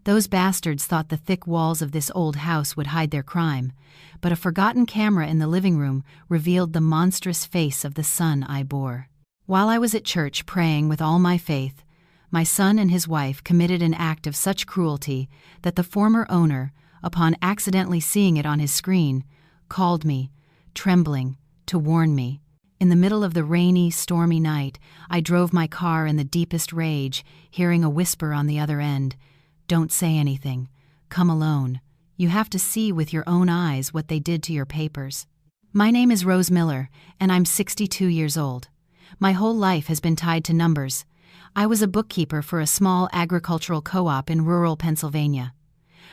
Those bastards thought the thick walls of this old house would hide their crime, but a forgotten camera in the living room revealed the monstrous face of the son I bore. While I was at church praying with all my faith, my son and his wife committed an act of such cruelty that the former owner, upon accidentally seeing it on his screen, called me, trembling, to warn me. In the middle of the rainy, stormy night, I drove my car in the deepest rage, hearing a whisper on the other end, "Don't say anything. Come alone. You have to see with your own eyes what they did to your papers." My name is Rose Miller, and I'm 62 years old. My whole life has been tied to numbers. I was a bookkeeper for a small agricultural co-op in rural Pennsylvania.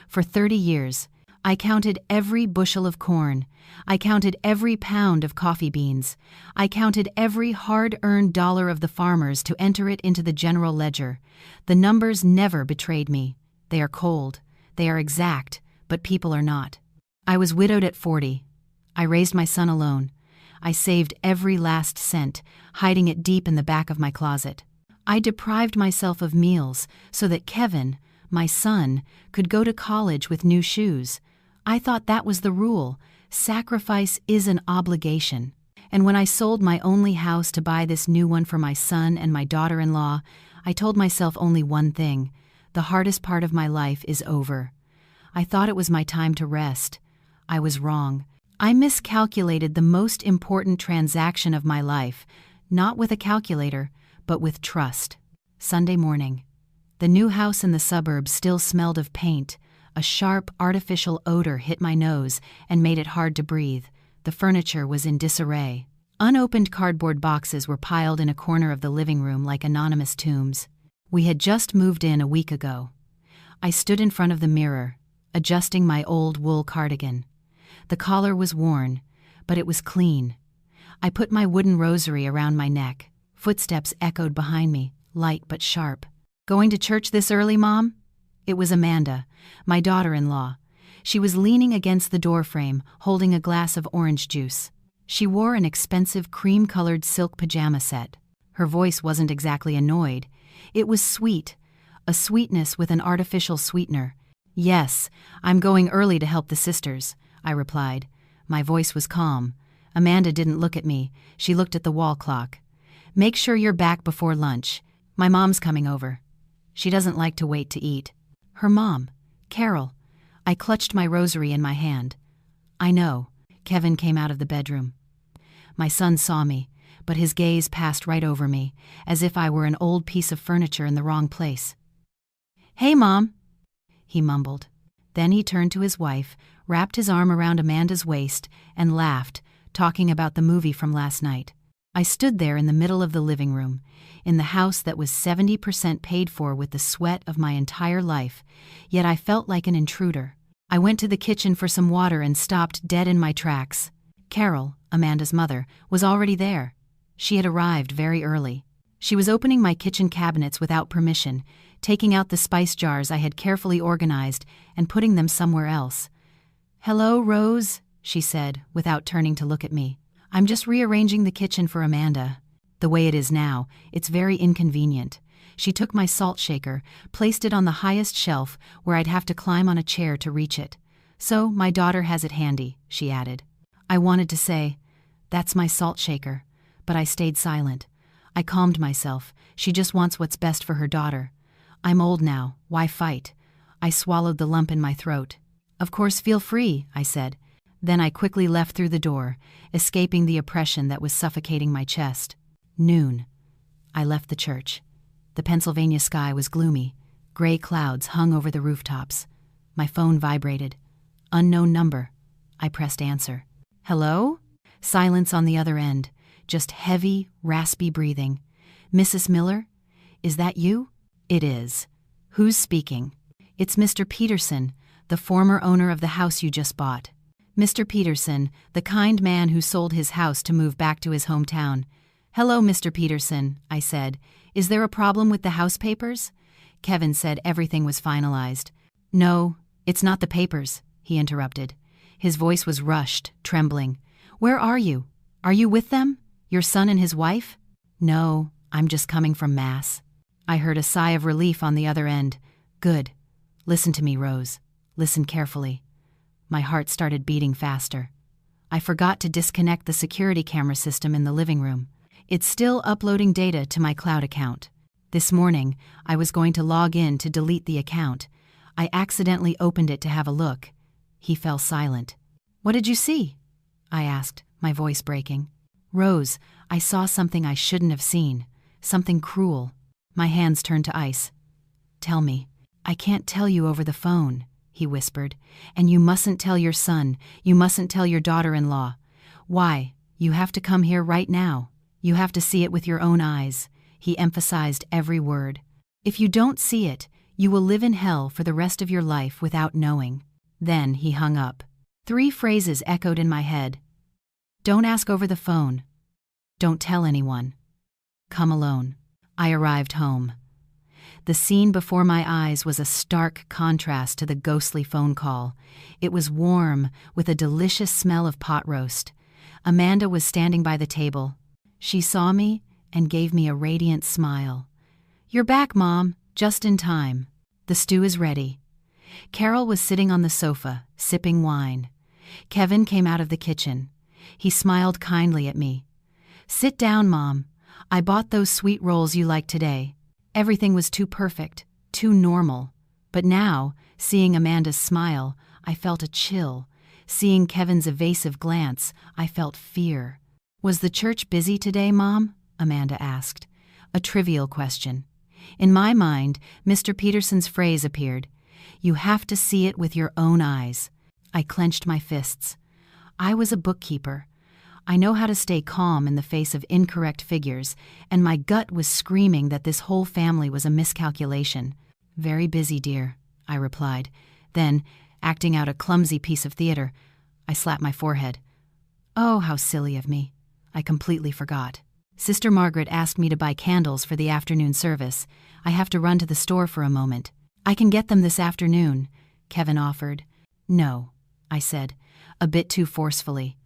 For 30 years, I counted every bushel of corn. I counted every pound of coffee beans. I counted every hard-earned dollar of the farmers to enter it into the general ledger. The numbers never betrayed me. They are cold. They are exact, but people are not. I was widowed at 40. I raised my son alone. I saved every last cent, hiding it deep in the back of my closet. I deprived myself of meals so that Kevin, my son, could go to college with new shoes. I thought that was the rule. Sacrifice is an obligation. And when I sold my only house to buy this new one for my son and my daughter-in-law, I told myself only one thing: the hardest part of my life is over. I thought it was my time to rest. I was wrong. I miscalculated the most important transaction of my life, not with a calculator, but with trust. Sunday morning. The new house in the suburbs still smelled of paint. A sharp, artificial odor hit my nose and made it hard to breathe. The furniture was in disarray. Unopened cardboard boxes were piled in a corner of the living room like anonymous tombs. We had just moved in a week ago. I stood in front of the mirror, adjusting my old wool cardigan. The collar was worn, but it was clean. I put my wooden rosary around my neck. Footsteps echoed behind me, light but sharp. "Going to church this early, Mom?" It was Amanda, my daughter-in-law. She was leaning against the doorframe, holding a glass of orange juice. She wore an expensive cream-colored silk pajama set. Her voice wasn't exactly annoyed. It was sweet, a sweetness with an artificial sweetener. "Yes, I'm going early to help the sisters," I replied. My voice was calm. Amanda didn't look at me. She looked at the wall clock. "Make sure you're back before lunch. My mom's coming over. She doesn't like to wait to eat." Her mom, Carol. I clutched my rosary in my hand. "I know." Kevin came out of the bedroom. My son saw me, but his gaze passed right over me, as if I were an old piece of furniture in the wrong place. "Hey, Mom," he mumbled. Then he turned to his wife, wrapped his arm around Amanda's waist, and laughed, talking about the movie from last night. I stood there in the middle of the living room, in the house that was 70% paid for with the sweat of my entire life, yet I felt like an intruder. I went to the kitchen for some water and stopped dead in my tracks. Carol, Amanda's mother, was already there. She had arrived very early. She was opening my kitchen cabinets without permission, taking out the spice jars I had carefully organized and putting them somewhere else. "Hello, Rose," she said, without turning to look at me. "I'm just rearranging the kitchen for Amanda. The way it is now, it's very inconvenient." She took my salt shaker, placed it on the highest shelf where I'd have to climb on a chair to reach it. "So my daughter has it handy," she added. I wanted to say, "That's my salt shaker," but I stayed silent. I calmed myself. She just wants what's best for her daughter. I'm old now. Why fight? I swallowed the lump in my throat. "Of course, feel free," I said. Then I quickly left through the door, escaping the oppression that was suffocating my chest. Noon. I left the church. The Pennsylvania sky was gloomy. Gray clouds hung over the rooftops. My phone vibrated. Unknown number. I pressed answer. "Hello?" Silence on the other end. Just heavy, raspy breathing. "Mrs. Miller? Is that you?" "It is." "Who's speaking?" "It's Mr. Peterson, the former owner of the house you just bought." Mr. Peterson, the kind man who sold his house to move back to his hometown. "Hello, Mr. Peterson," I said. "Is there a problem with the house papers?" Kevin said everything was finalized. "No, it's not the papers," he interrupted. His voice was rushed, trembling. "Where are you? Are you with them? Your son and his wife?" "No, I'm just coming from Mass." I heard a sigh of relief on the other end. "Good. Listen to me, Rose. Listen carefully. My heart started beating faster. I forgot to disconnect the security camera system in the living room. It's still uploading data to my cloud account. This morning, I was going to log in to delete the account. I accidentally opened it to have a look. He fell silent. What did you see? I asked, my voice breaking. Rose, I saw something I shouldn't have seen. Something cruel. My hands turned to ice. Tell me. I can't tell you over the phone, he whispered. And you mustn't tell your son. You mustn't tell your daughter-in-law. Why? You have to come here right now. You have to see it with your own eyes. He emphasized every word. If you don't see it, you will live in hell for the rest of your life without knowing. Then he hung up. 3 phrases echoed in my head. Don't ask over the phone. Don't tell anyone. Come alone. I arrived home. The scene before my eyes was a stark contrast to the ghostly phone call. It was warm, with a delicious smell of pot roast. Amanda was standing by the table. She saw me and gave me a radiant smile. You're back, Mom, just in time. The stew is ready. Carol was sitting on the sofa, sipping wine. Kevin came out of the kitchen. He smiled kindly at me. Sit down, Mom. I bought those sweet rolls you liked today. Everything was too perfect, too normal. But now, seeing Amanda's smile, I felt a chill. Seeing Kevin's evasive glance, I felt fear. Was the church busy today, Mom? Amanda asked. A trivial question. In my mind, Mr. Peterson's phrase appeared. You have to see it with your own eyes. I clenched my fists. I was a bookkeeper. I know how to stay calm in the face of incorrect figures, and my gut was screaming that this whole family was a miscalculation. Very busy, dear, I replied. Then, acting out a clumsy piece of theater, I slapped my forehead. Oh, how silly of me. I completely forgot. Sister Margaret asked me to buy candles for the afternoon service. I have to run to the store for a moment. I can get them this afternoon, Kevin offered. No, I said, a bit too forcefully.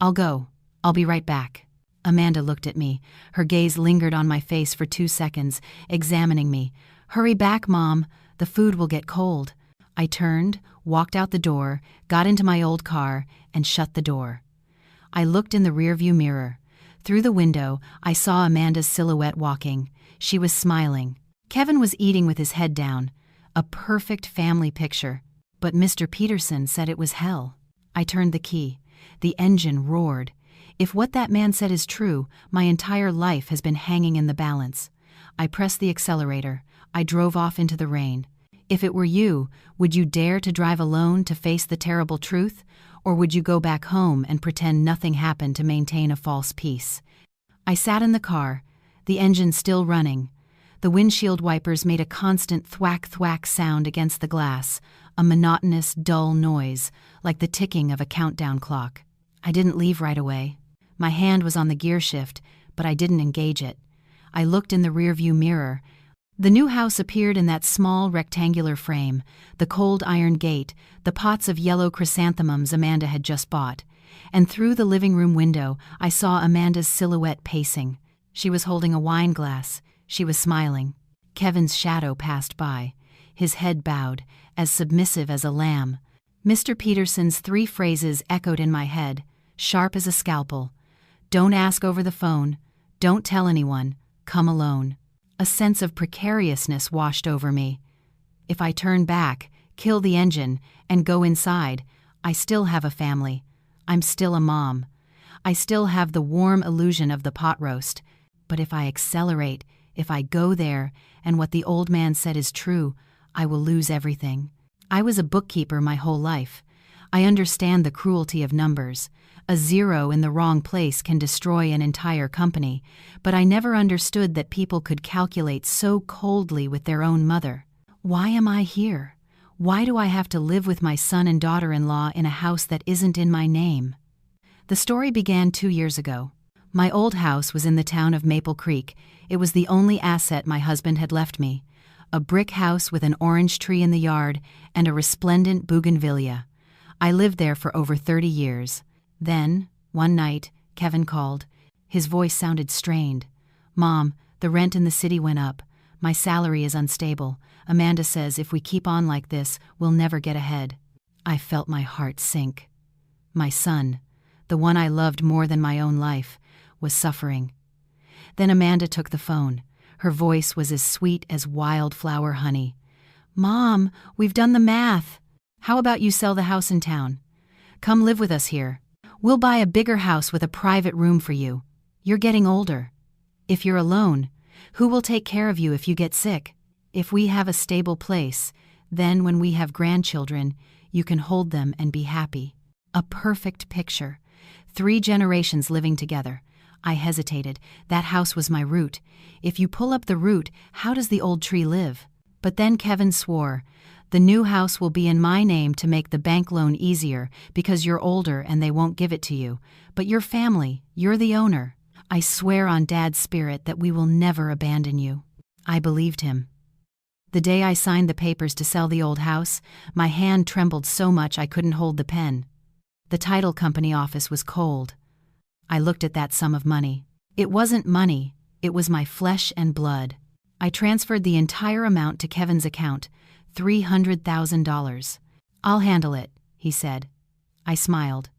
I'll go. I'll be right back. Amanda looked at me. Her gaze lingered on my face for 2 seconds, examining me. Hurry back, Mom. The food will get cold. I turned, walked out the door, got into my old car, and shut the door. I looked in the rearview mirror. Through the window, I saw Amanda's silhouette walking. She was smiling. Kevin was eating with his head down. A perfect family picture. But Mr. Peterson said it was hell. I turned the key. The engine roared. If what that man said is true, my entire life has been hanging in the balance. I pressed the accelerator. I drove off into the rain. If it were you, would you dare to drive alone to face the terrible truth? Or would you go back home and pretend nothing happened to maintain a false peace? I sat in the car, the engine still running. The windshield wipers made a constant thwack-thwack sound against the glass, a monotonous, dull noise, like the ticking of a countdown clock. I didn't leave right away. My hand was on the gear shift, but I didn't engage it. I looked in the rearview mirror. The new house appeared in that small rectangular frame, the cold iron gate, the pots of yellow chrysanthemums Amanda had just bought. And through the living room window, I saw Amanda's silhouette pacing. She was holding a wine glass. She was smiling. Kevin's shadow passed by, his head bowed, as submissive as a lamb. Mr. Peterson's 3 phrases echoed in my head, sharp as a scalpel. Don't ask over the phone. Don't tell anyone. Come alone. A sense of precariousness washed over me. If I turn back, kill the engine, and go inside, I still have a family. I'm still a mom. I still have the warm illusion of the pot roast. But if I accelerate, if I go there, and what the old man said is true, I will lose everything. I was a bookkeeper my whole life. I understand the cruelty of numbers. A 0 in the wrong place can destroy an entire company, but I never understood that people could calculate so coldly with their own mother. Why am I here? Why do I have to live with my son and daughter-in-law in a house that isn't in my name? The story began 2 years ago. My old house was in the town of Maple Creek. It was the only asset my husband had left me. A brick house with an orange tree in the yard and a resplendent bougainvillea. I lived there for over 30 years. Then, one night, Kevin called. His voice sounded strained. Mom, the rent in the city went up. My salary is unstable. Amanda says if we keep on like this, we'll never get ahead. I felt my heart sink. My son, the one I loved more than my own life, was suffering. Then Amanda took the phone. Her voice was as sweet as wildflower honey. "Mom, we've done the math. How about you sell the house in town? Come live with us here. We'll buy a bigger house with a private room for you. You're getting older. If you're alone, who will take care of you if you get sick? If we have a stable place, then when we have grandchildren, you can hold them and be happy." A perfect picture. 3 generations living together. I hesitated. That house was my root. If you pull up the root, how does the old tree live? But then Kevin swore, "The new house will be in my name to make the bank loan easier because you're older and they won't give it to you. But your family, you're the owner. I swear on Dad's spirit that we will never abandon you." I believed him. The day I signed the papers to sell the old house, my hand trembled so much I couldn't hold the pen. The title company office was cold. I looked at that sum of money. It wasn't money, it was my flesh and blood. I transferred the entire amount to Kevin's account, $300,000. "I'll handle it," he said. I smiled.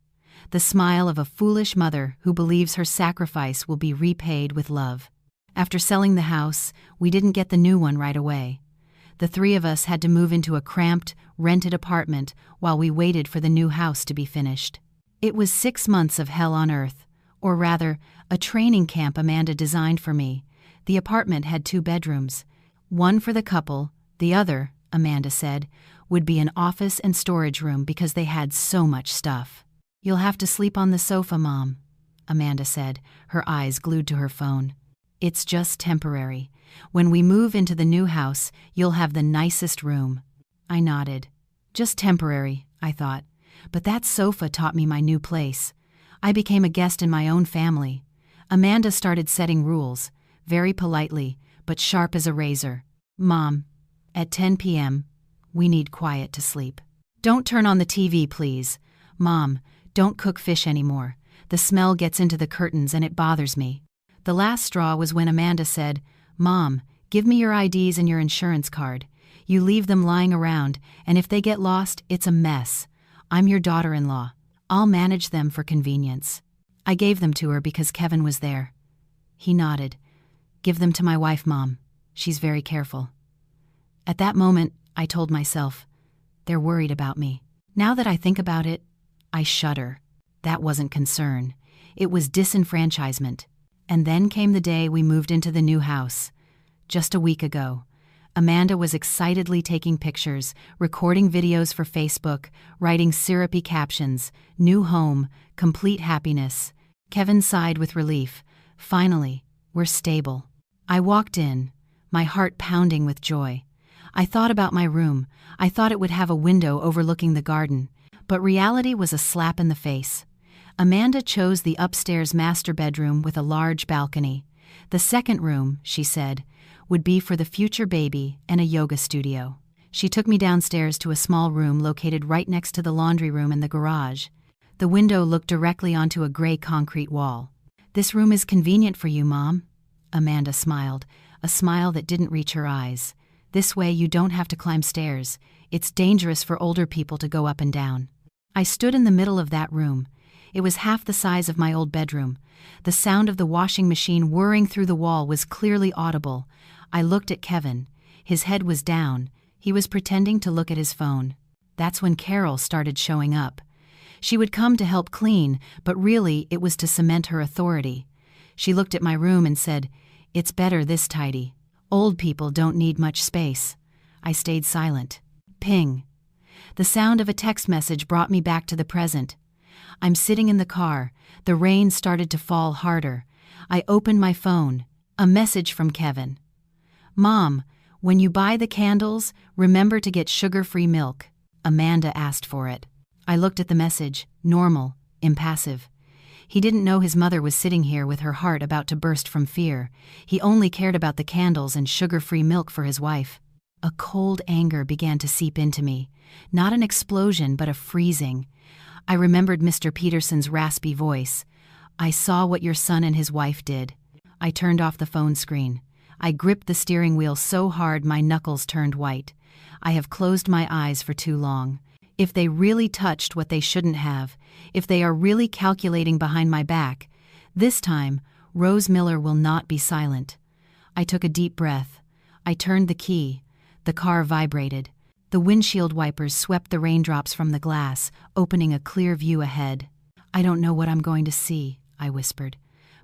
The smile of a foolish mother who believes her sacrifice will be repaid with love. After selling the house, we didn't get the new one right away. The 3 of us had to move into a cramped, rented apartment while we waited for the new house to be finished. It was 6 months of hell on earth, or rather, a training camp Amanda designed for me. The apartment had 2 bedrooms. One for the couple, the other, Amanda said, would be an office and storage room because they had so much stuff. "You'll have to sleep on the sofa, Mom," Amanda said, her eyes glued to her phone. "It's just temporary. When we move into the new house, you'll have the nicest room." I nodded. Just temporary, I thought. But that sofa taught me my new place. I became a guest in my own family. Amanda started setting rules, very politely, but sharp as a razor. "Mom, at 10 p.m., we need quiet to sleep. Don't turn on the TV, please. Mom, don't cook fish anymore. The smell gets into the curtains and it bothers me." The last straw was when Amanda said, "Mom, give me your IDs and your insurance card. You leave them lying around, and if they get lost, it's a mess. I'm your daughter-in-law. I'll manage them for convenience." I gave them to her because Kevin was there. He nodded. "Give them to my wife, Mom. She's very careful." At that moment, I told myself, they're worried about me. Now that I think about it, I shudder. That wasn't concern. It was disenfranchisement. And then came the day we moved into the new house. Just a week ago. Amanda was excitedly taking pictures, recording videos for Facebook, writing syrupy captions, "New home, complete happiness." Kevin sighed with relief. "Finally, we're stable." I walked in, my heart pounding with joy. I thought about my room. I thought it would have a window overlooking the garden. But reality was a slap in the face. Amanda chose the upstairs master bedroom with a large balcony. The second room, she said, would be for the future baby and a yoga studio. She took me downstairs to a small room located right next to the laundry room and the garage. The window looked directly onto a gray concrete wall. "This room is convenient for you, Mom." Amanda smiled, a smile that didn't reach her eyes. "This way you don't have to climb stairs. It's dangerous for older people to go up and down." I stood in the middle of that room. It was half the size of my old bedroom. The sound of the washing machine whirring through the wall was clearly audible. I looked at Kevin. His head was down. He was pretending to look at his phone. That's when Carol started showing up. She would come to help clean, but really it was to cement her authority. She looked at my room and said, "It's better this tidy. Old people don't need much space." I stayed silent. Ping. The sound of a text message brought me back to the present. I'm sitting in the car. The rain started to fall harder. I opened my phone. A message from Kevin. "Mom, when you buy the candles, remember to get sugar-free milk. Amanda asked for it." I looked at the message. Normal, impassive. He didn't know his mother was sitting here with her heart about to burst from fear. He only cared about the candles and sugar-free milk for his wife. A cold anger began to seep into me. Not an explosion, but a freezing. I remembered Mr. Peterson's raspy voice. "I saw what your son and his wife did." I turned off the phone screen. I gripped the steering wheel so hard my knuckles turned white. I have closed my eyes for too long. If they really touched what they shouldn't have, if they are really calculating behind my back, this time, Rose Miller will not be silent. I took a deep breath. I turned the key. The car vibrated. The windshield wipers swept the raindrops from the glass, opening a clear view ahead. I don't know what I'm going to see, I whispered.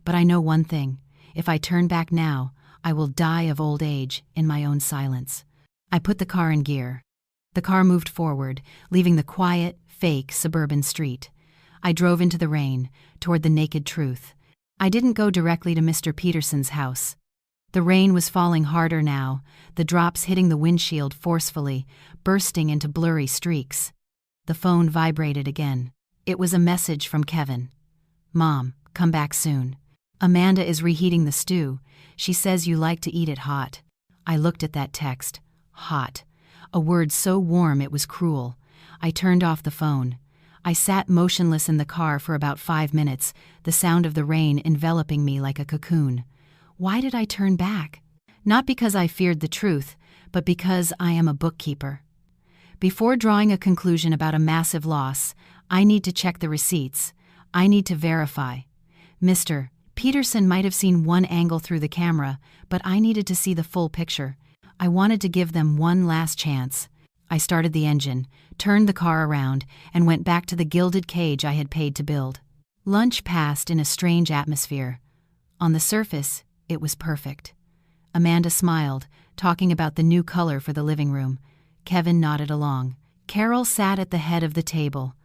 But I know one thing. If I turn back now, I will die of old age in my own silence. I put the car in gear. The car moved forward, leaving the quiet, fake suburban street. I drove into the rain, toward the naked truth. I didn't go directly to Mr. Peterson's house. The rain was falling harder now, the drops hitting the windshield forcefully, bursting into blurry streaks. The phone vibrated again. It was a message from Kevin. "Mom, come back soon. Amanda is reheating the stew. She says you like to eat it hot." I looked at that text. Hot. A word so warm it was cruel. I turned off the phone. I sat motionless in the car for about 5 minutes, the sound of the rain enveloping me like a cocoon. Why did I turn back? Not because I feared the truth, but because I am a bookkeeper. Before drawing a conclusion about a massive loss, I need to check the receipts. I need to verify. Mr. Peterson might have seen one angle through the camera, but I needed to see the full picture. I wanted to give them one last chance. I started the engine, turned the car around, and went back to the gilded cage I had paid to build. Lunch passed in a strange atmosphere. On the surface, it was perfect. Amanda smiled, talking about the new color for the living room. Kevin nodded along. Carol sat at the head of the table,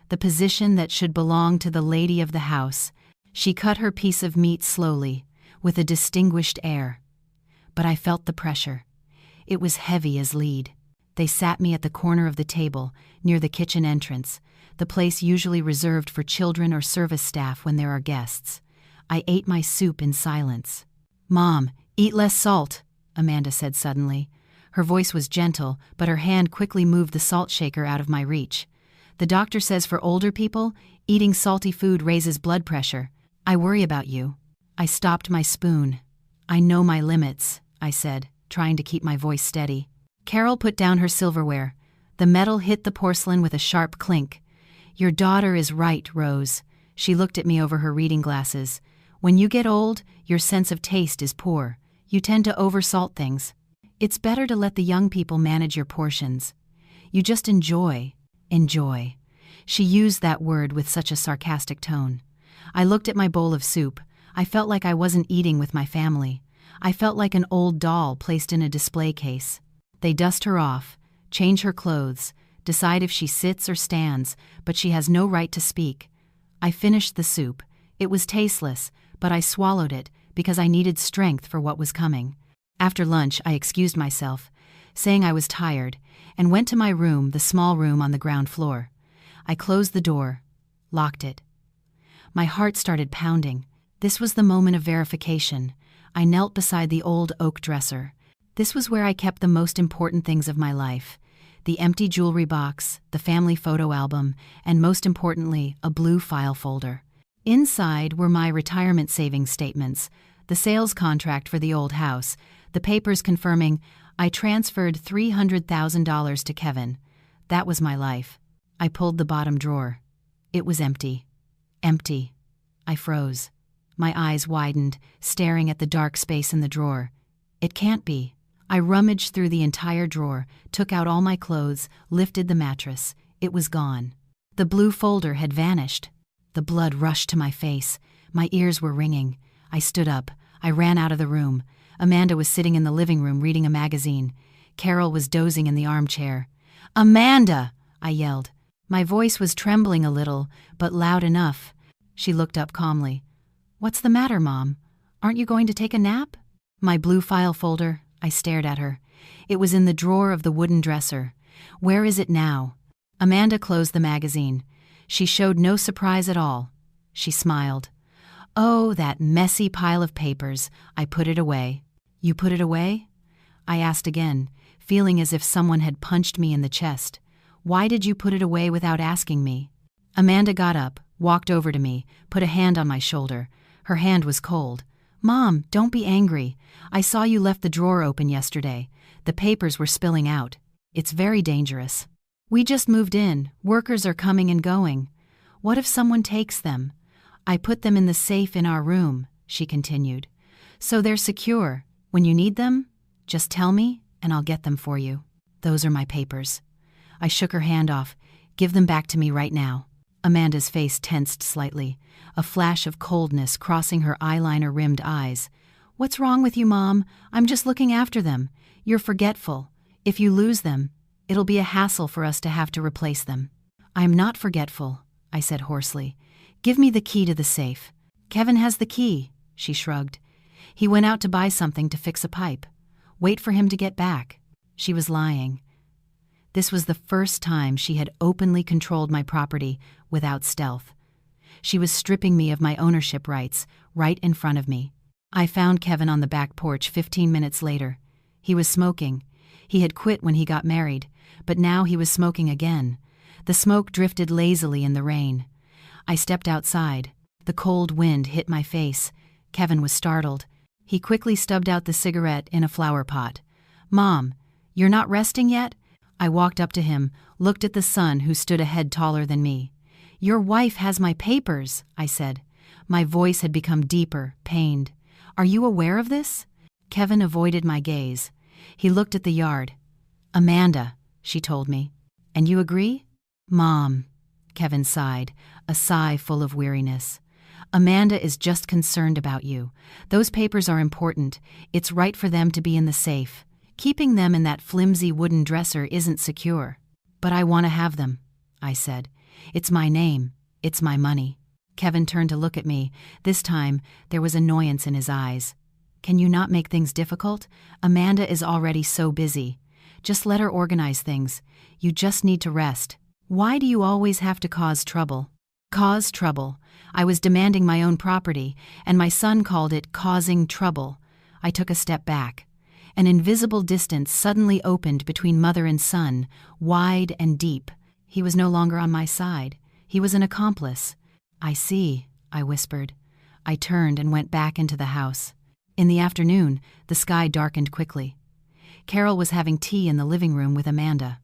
the position that should belong to the lady of the house. She cut her piece of meat slowly, with a distinguished air. But I felt the pressure. It was heavy as lead. They sat me at the corner of the table, near the kitchen entrance, the place usually reserved for children or service staff when there are guests. I ate my soup in silence. "Mom, eat less salt," Amanda said suddenly. Her voice was gentle, but her hand quickly moved the salt shaker out of my reach. "The doctor says for older people, eating salty food raises blood pressure. I worry about you." I stopped my spoon. "I know my limits," I said, trying to keep my voice steady. Carol put down her silverware. The metal hit the porcelain with a sharp clink. "Your daughter is right, Rose." She looked at me over her reading glasses. "When you get old, your sense of taste is poor. You tend to oversalt things. It's better to let the young people manage your portions. You just enjoy. She used that word with such a sarcastic tone. I looked at my bowl of soup. I felt like I wasn't eating with my family. I felt like an old doll placed in a display case. They dust her off, change her clothes, decide if she sits or stands, but she has no right to speak. I finished the soup. It was tasteless, but I swallowed it because I needed strength for what was coming. After lunch, I excused myself, saying I was tired, and went to my room, the small room on the ground floor. I closed the door, locked it. My heart started pounding. This was the moment of verification. I knelt beside the old oak dresser. This was where I kept the most important things of my life: the empty jewelry box, the family photo album, and most importantly, a blue file folder. Inside were my retirement savings statements, the sales contract for the old house, the papers confirming I transferred $300,000 to Kevin. That was my life. I pulled the bottom drawer. It was empty. Empty. I froze. My eyes widened, staring at the dark space in the drawer. It can't be. I rummaged through the entire drawer, took out all my clothes, lifted the mattress. It was gone. The blue folder had vanished. The blood rushed to my face. My ears were ringing. I stood up. I ran out of the room. Amanda was sitting in the living room reading a magazine. Carol was dozing in the armchair. "Amanda!" I yelled. My voice was trembling a little, but loud enough. She looked up calmly. "What's the matter, Mom? Aren't you going to take a nap?" My blue file folder. I stared at her. It was in the drawer of the wooden dresser. "Where is it now?" Amanda closed the magazine. She showed no surprise at all. She smiled. "Oh, that messy pile of papers. I put it away." "You put it away?" I asked again, feeling as if someone had punched me in the chest. "Why did you put it away without asking me?" Amanda got up, walked over to me, put a hand on my shoulder. Her hand was cold. "Mom, don't be angry. I saw you left the drawer open yesterday. The papers were spilling out. It's very dangerous. We just moved in. Workers are coming and going. What if someone takes them? I put them in the safe in our room," she continued. "So they're secure. When you need them, just tell me and I'll get them for you. Those are my papers." I shook her hand off. "Give them back to me right now." Amanda's face tensed slightly, a flash of coldness crossing her eyeliner-rimmed eyes. "What's wrong with you, Mom? I'm just looking after them. You're forgetful. If you lose them, it'll be a hassle for us to have to replace them." "I'm not forgetful," I said hoarsely. "Give me the key to the safe." "Kevin has the key," she shrugged. "He went out to buy something to fix a pipe. Wait for him to get back." She was lying. This was the first time she had openly controlled my property without stealth. She was stripping me of my ownership rights right in front of me. I found Kevin on the back porch 15 minutes later. He was smoking. He had quit when he got married, but now he was smoking again. The smoke drifted lazily in the rain. I stepped outside. The cold wind hit my face. Kevin was startled. He quickly stubbed out the cigarette in a flower pot. "Mom, you're not resting yet?" I walked up to him, looked at the son who stood a head taller than me. "Your wife has my papers," I said. My voice had become deeper, pained. "Are you aware of this?" Kevin avoided my gaze. He looked at the yard. "Amanda," she told me. "And you agree?" "Mom," Kevin sighed, a sigh full of weariness. "Amanda is just concerned about you. Those papers are important. It's right for them to be in the safe. Keeping them in that flimsy wooden dresser isn't secure." "But I want to have them," I said. "It's my name. It's my money." Kevin turned to look at me. This time, there was annoyance in his eyes. "Can you not make things difficult? Amanda is already so busy. Just let her organize things. You just need to rest. Why do you always have to cause trouble?" Cause trouble. I was demanding my own property, and my son called it causing trouble. I took a step back. An invisible distance suddenly opened between mother and son, wide and deep. He was no longer on my side. He was an accomplice. "I see," I whispered. I turned and went back into the house. In the afternoon, the sky darkened quickly. Carol was having tea in the living room with Amanda.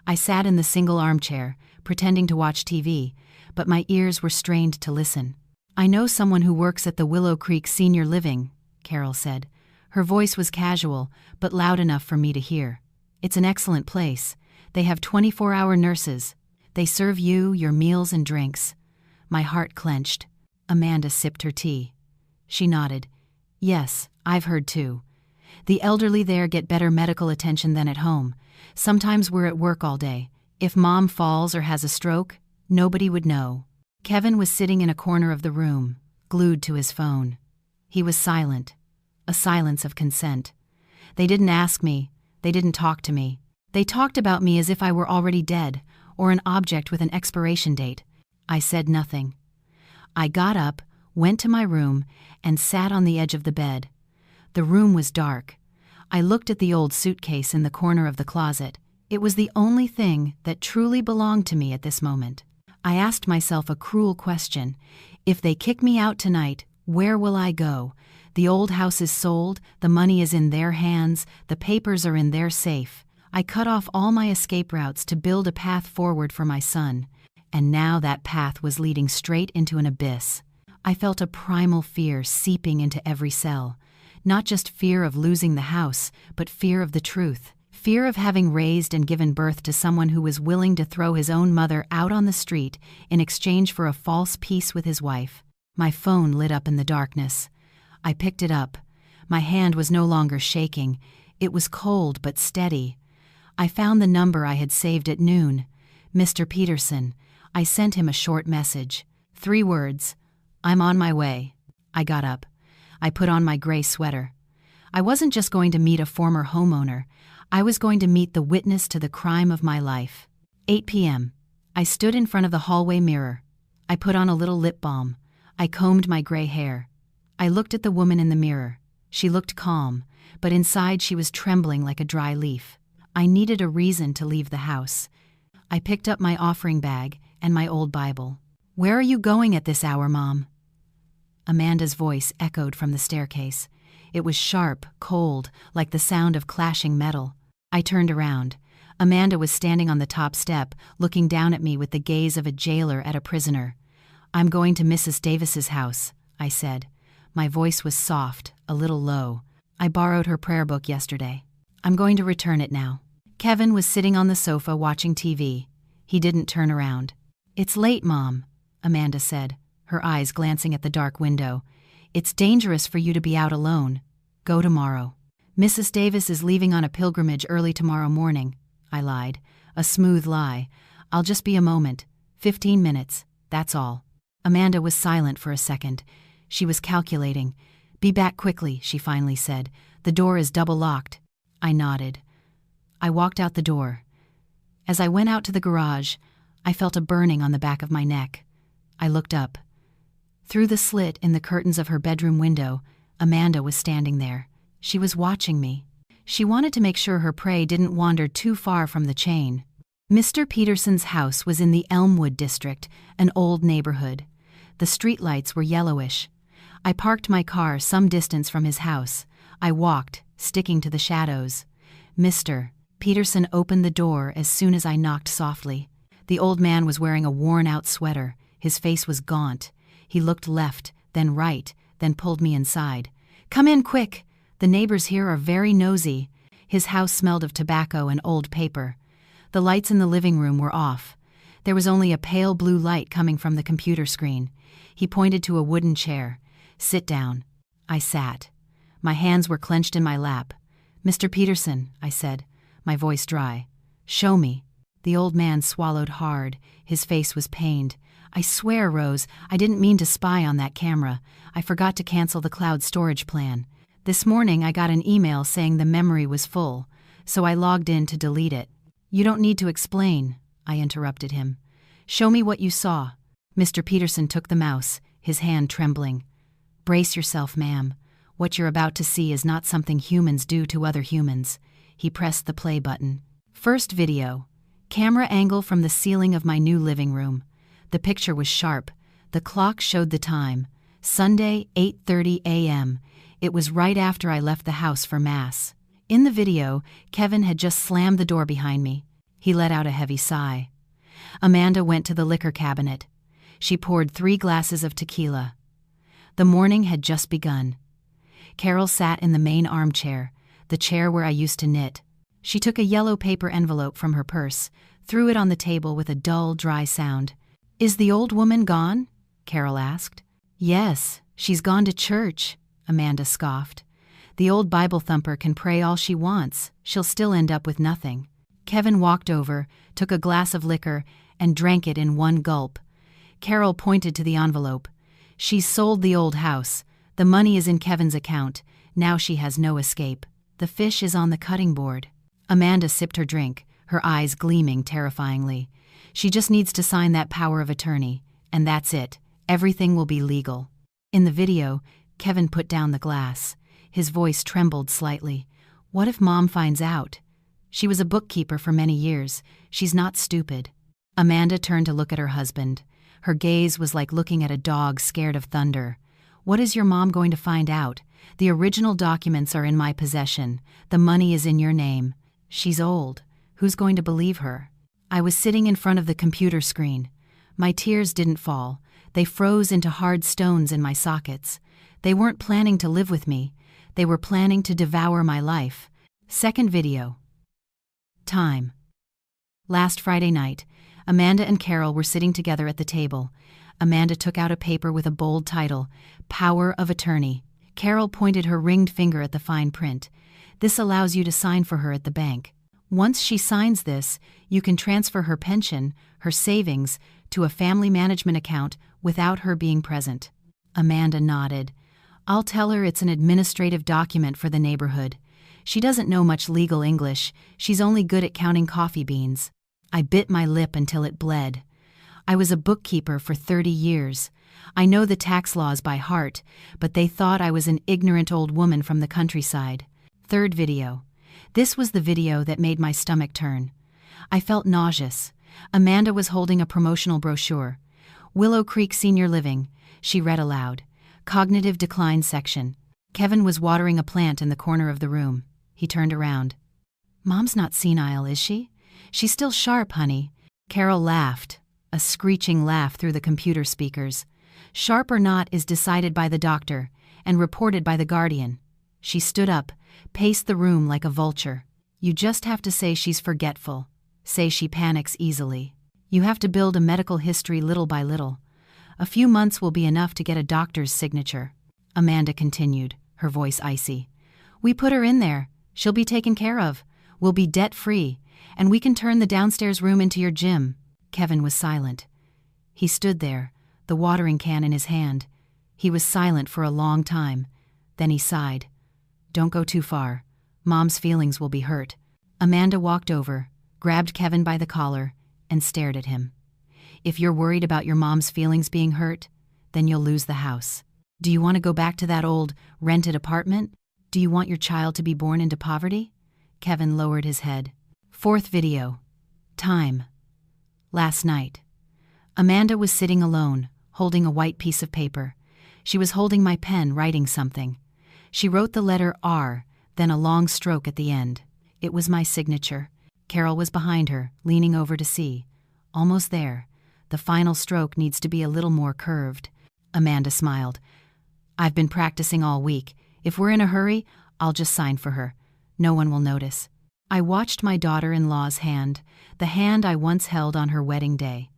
I sat in the single armchair, pretending to watch TV, but my ears were strained to listen. "I know someone who works at the Willow Creek Senior Living," Carol said. Her voice was casual, but loud enough for me to hear. "It's an excellent place. They have 24-hour nurses. They serve you your meals and drinks." My heart clenched. Amanda sipped her tea. She nodded. "Yes, I've heard too. The elderly there get better medical attention than at home. Sometimes we're at work all day. If Mom falls or has a stroke, nobody would know." Kevin was sitting in a corner of the room, glued to his phone. He was silent. A silence of consent. They didn't ask me. They didn't talk to me. They talked about me as if I were already dead, or an object with an expiration date. I said nothing. I got up, went to my room, and sat on the edge of the bed. The room was dark. I looked at the old suitcase in the corner of the closet. It was the only thing that truly belonged to me at this moment. I asked myself a cruel question. If they kick me out tonight, where will I go? The old house is sold, the money is in their hands, the papers are in their safe. I cut off all my escape routes to build a path forward for my son, and now that path was leading straight into an abyss. I felt a primal fear seeping into every cell. Not just fear of losing the house, but fear of the truth. Fear of having raised and given birth to someone who was willing to throw his own mother out on the street in exchange for a false peace with his wife. My phone lit up in the darkness. I picked it up. My hand was no longer shaking. It was cold but steady. I found the number I had saved at noon. Mr. Peterson. I sent him a short message. 3 words. "I'm on my way." I got up. I put on my gray sweater. I wasn't just going to meet a former homeowner. I was going to meet the witness to the crime of my life. 8 p.m. I stood in front of the hallway mirror. I put on a little lip balm. I combed my gray hair. I looked at the woman in the mirror. She looked calm, but inside she was trembling like a dry leaf. I needed a reason to leave the house. I picked up my offering bag and my old Bible. "Where are you going at this hour, Mom?" Amanda's voice echoed from the staircase. It was sharp, cold, like the sound of clashing metal. I turned around. Amanda was standing on the top step, looking down at me with the gaze of a jailer at a prisoner. "I'm going to Mrs. Davis's house," I said. My voice was soft, a little low. "I borrowed her prayer book yesterday. I'm going to return it now." Kevin was sitting on the sofa watching TV. He didn't turn around. "It's late, Mom," Amanda said, her eyes glancing at the dark window. "It's dangerous for you to be out alone. Go tomorrow." "Mrs. Davis is leaving on a pilgrimage early tomorrow morning," I lied. A smooth lie. "I'll just be a moment. 15 minutes, that's all." Amanda was silent for a second. She was calculating. "Be back quickly," she finally said. "The door is double-locked." I nodded. I walked out the door. As I went out to the garage, I felt a burning on the back of my neck. I looked up. Through the slit in the curtains of her bedroom window, Amanda was standing there. She was watching me. She wanted to make sure her prey didn't wander too far from the chain. Mr. Peterson's house was in the Elmwood district, an old neighborhood. The streetlights were yellowish. I parked my car some distance from his house. I walked, sticking to the shadows. Mr. Peterson opened the door as soon as I knocked softly. The old man was wearing a worn-out sweater. His face was gaunt. He looked left, then right, then pulled me inside. "Come in, quick! The neighbors here are very nosy." His house smelled of tobacco and old paper. The lights in the living room were off. There was only a pale blue light coming from the computer screen. He pointed to a wooden chair. "Sit down." I sat. My hands were clenched in my lap. "Mr. Peterson," I said, my voice dry. "Show me." The old man swallowed hard. His face was pained. "I swear, Rose, I didn't mean to spy on that camera. I forgot to cancel the cloud storage plan. This morning I got an email saying the memory was full, so I logged in to delete it." "You don't need to explain," I interrupted him. "Show me what you saw." Mr. Peterson took the mouse, his hand trembling. "Brace yourself, ma'am. What you're about to see is not something humans do to other humans." He pressed the play button. First video. Camera angle from the ceiling of my new living room. The picture was sharp. The clock showed the time. Sunday, 8:30 a.m. It was right after I left the house for Mass. In the video, Kevin had just slammed the door behind me. He let out a heavy sigh. Amanda went to the liquor cabinet. She poured 3 glasses of tequila. The morning had just begun. Carol sat in the main armchair, the chair where I used to knit. She took a yellow paper envelope from her purse, threw it on the table with a dull, dry sound. "Is the old woman gone?" Carol asked. "Yes, she's gone to church," Amanda scoffed. "The old Bible thumper can pray all she wants. She'll still end up with nothing." Kevin walked over, took a glass of liquor, and drank it in one gulp. Carol pointed to the envelope. "She's sold the old house. The money is in Kevin's account. Now she has no escape. The fish is on the cutting board." Amanda sipped her drink, her eyes gleaming terrifyingly. "She just needs to sign that power of attorney, and that's it. Everything will be legal." In the video, Kevin put down the glass. His voice trembled slightly. "What if Mom finds out? She was a bookkeeper for many years. She's not stupid." Amanda turned to look at her husband. Her gaze was like looking at a dog scared of thunder. "What is your mom going to find out? The original documents are in my possession. The money is in your name. She's old. Who's going to believe her?" I was sitting in front of the computer screen. My tears didn't fall. They froze into hard stones in my sockets. They weren't planning to live with me. They were planning to devour my life. Second video. Time. Last Friday night, Amanda and Carol were sitting together at the table. Amanda took out a paper with a bold title, Power of Attorney. Carol pointed her ringed finger at the fine print. "This allows you to sign for her at the bank. Once she signs this, you can transfer her pension, her savings, to a family management account without her being present." Amanda nodded. "I'll tell her it's an administrative document for the neighborhood. She doesn't know much legal English. She's only good at counting coffee beans." I bit my lip until it bled. I was a bookkeeper for 30 years. I know the tax laws by heart, but they thought I was an ignorant old woman from the countryside. Third video. This was the video that made my stomach turn. I felt nauseous. Amanda was holding a promotional brochure. "Willow Creek Senior Living," she read aloud. Cognitive decline section. Kevin was watering a plant in the corner of the room. He turned around. Mom's not senile, is she? She's still sharp, honey. Carol laughed, a screeching laugh through the computer speakers. Sharp or not is decided by the doctor and reported by the guardian. She stood up, paced the room like a vulture. You just have to say she's forgetful. Say she panics easily. You have to build a medical history little by little. A few months will be enough to get a doctor's signature. Amanda continued, her voice icy. We put her in there. She'll be taken care of. We'll be debt-free, and we can turn the downstairs room into your gym. Kevin was silent. He stood there, the watering can in his hand. He was silent for a long time. Then he sighed. Don't go too far. Mom's feelings will be hurt. Amanda walked over, grabbed Kevin by the collar, and stared at him. If you're worried about your mom's feelings being hurt, then you'll lose the house. Do you want to go back to that old, rented apartment? Do you want your child to be born into poverty? Kevin lowered his head. Fourth video. Time. Last night. Amanda was sitting alone, holding a white piece of paper. She was holding my pen, writing something. She wrote the letter R, then a long stroke at the end. It was my signature. Carol was behind her, leaning over to see. Almost there. The final stroke needs to be a little more curved. Amanda smiled. I've been practicing all week. If we're in a hurry, I'll just sign for her. No one will notice. I watched my daughter-in-law's hand, the hand I once held on her wedding day.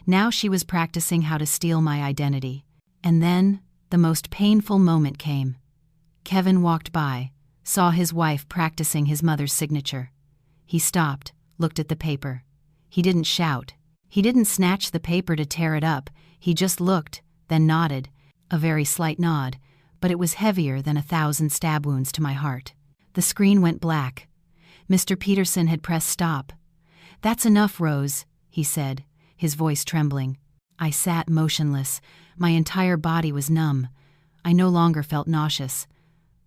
Now she was practicing how to steal my identity. And then, the most painful moment came. Kevin walked by, saw his wife practicing his mother's signature. He stopped, looked at the paper. He didn't shout. He didn't snatch the paper to tear it up. He just looked, then nodded. A very slight nod, but it was heavier than 1,000 stab wounds to my heart. The screen went black. Mr. Peterson had pressed stop. That's enough, Rose, he said, his voice trembling. I sat motionless. My entire body was numb. I no longer felt nauseous.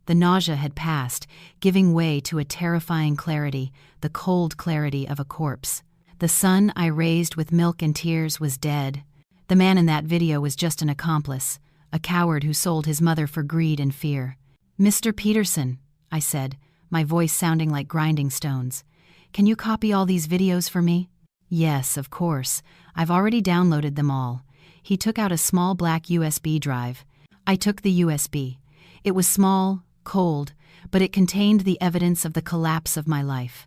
The nausea had passed, giving way to a terrifying clarity, the cold clarity of a corpse. The son I raised with milk and tears was dead. The man in that video was just an accomplice, a coward who sold his mother for greed and fear. Mr. Peterson, I said, my voice sounding like grinding stones. Can you copy all these videos for me? Yes, of course. I've already downloaded them all. He took out a small black USB drive. I took the USB. It was small, cold, but it contained the evidence of the collapse of my life.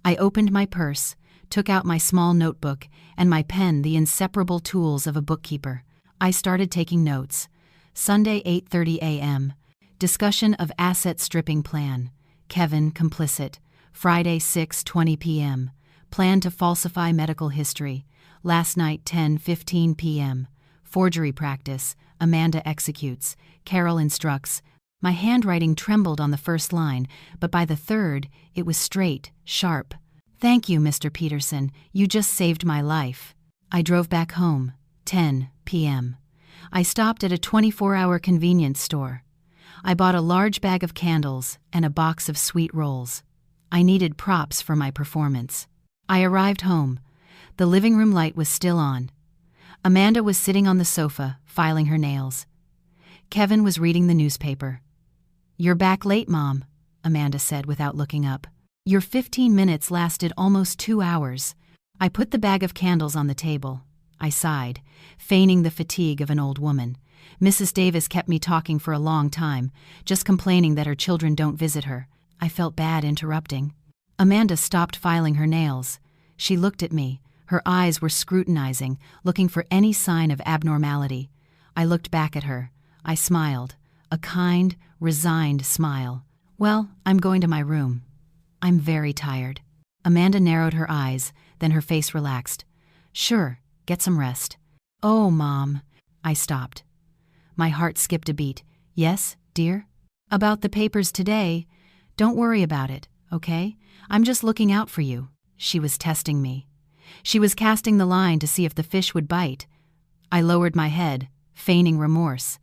I opened my purse, took out my small notebook, and my pen, the inseparable tools of a bookkeeper. I started taking notes. Sunday, 8:30 a.m. Discussion of asset stripping plan. Kevin complicit. Friday, 6:20 p.m. Plan to falsify medical history. Last night, 10:15 p.m. Forgery practice. Amanda executes. Carol instructs. My handwriting trembled on the first line, but by the third, it was straight, sharp. Thank you, Mr. Peterson. You just saved my life. I drove back home. 10 p.m. I stopped at a 24-hour convenience store. I bought a large bag of candles and a box of sweet rolls. I needed props for my performance. I arrived home. The living room light was still on. Amanda was sitting on the sofa, filing her nails. Kevin was reading the newspaper. You're back late, Mom, Amanda said without looking up. Your 15 minutes lasted almost 2 hours. I put the bag of candles on the table. I sighed, feigning the fatigue of an old woman. Mrs. Davis kept me talking for a long time, just complaining that her children don't visit her. I felt bad interrupting. Amanda stopped filing her nails. She looked at me. Her eyes were scrutinizing, looking for any sign of abnormality. I looked back at her. I smiled, a kind, resigned smile. Well, I'm going to my room. I'm very tired. Amanda narrowed her eyes, then her face relaxed. Sure, get some rest. Oh, Mom. I stopped. My heart skipped a beat. Yes, dear? About the papers today. Don't worry about it, okay? I'm just looking out for you. She was testing me. She was casting the line to see if the fish would bite. I lowered my head, feigning remorse.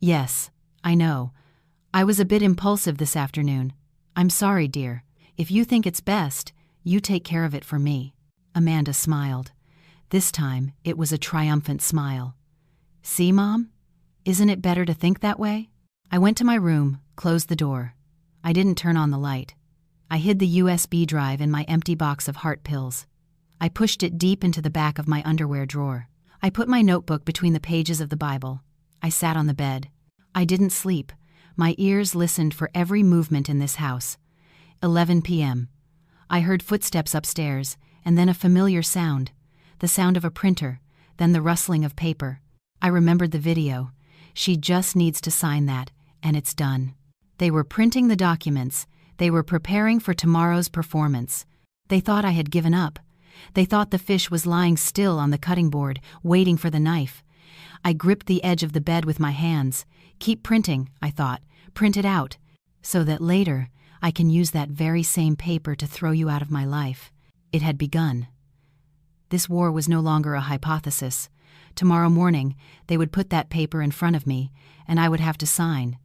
Yes, I know. I was a bit impulsive this afternoon. I'm sorry, dear. If you think it's best, you take care of it for me. Amanda smiled. This time, it was a triumphant smile. See, Mom? Isn't it better to think that way? I went to my room, closed the door. I didn't turn on the light. I hid the USB drive in my empty box of heart pills. I pushed it deep into the back of my underwear drawer. I put my notebook between the pages of the Bible. I sat on the bed. I didn't sleep. My ears listened for every movement in this house. 11 p.m. I heard footsteps upstairs, and then a familiar sound. The sound of a printer, then the rustling of paper. I remembered the video. She just needs to sign that, and it's done. They were printing the documents. They were preparing for tomorrow's performance. They thought I had given up. They thought the fish was lying still on the cutting board, waiting for the knife. I gripped the edge of the bed with my hands. Keep printing, I thought. Print it out, so that later I can use that very same paper to throw you out of my life. It had begun. This war was no longer a hypothesis. Tomorrow morning, they would put that paper in front of me, and I would have to sign.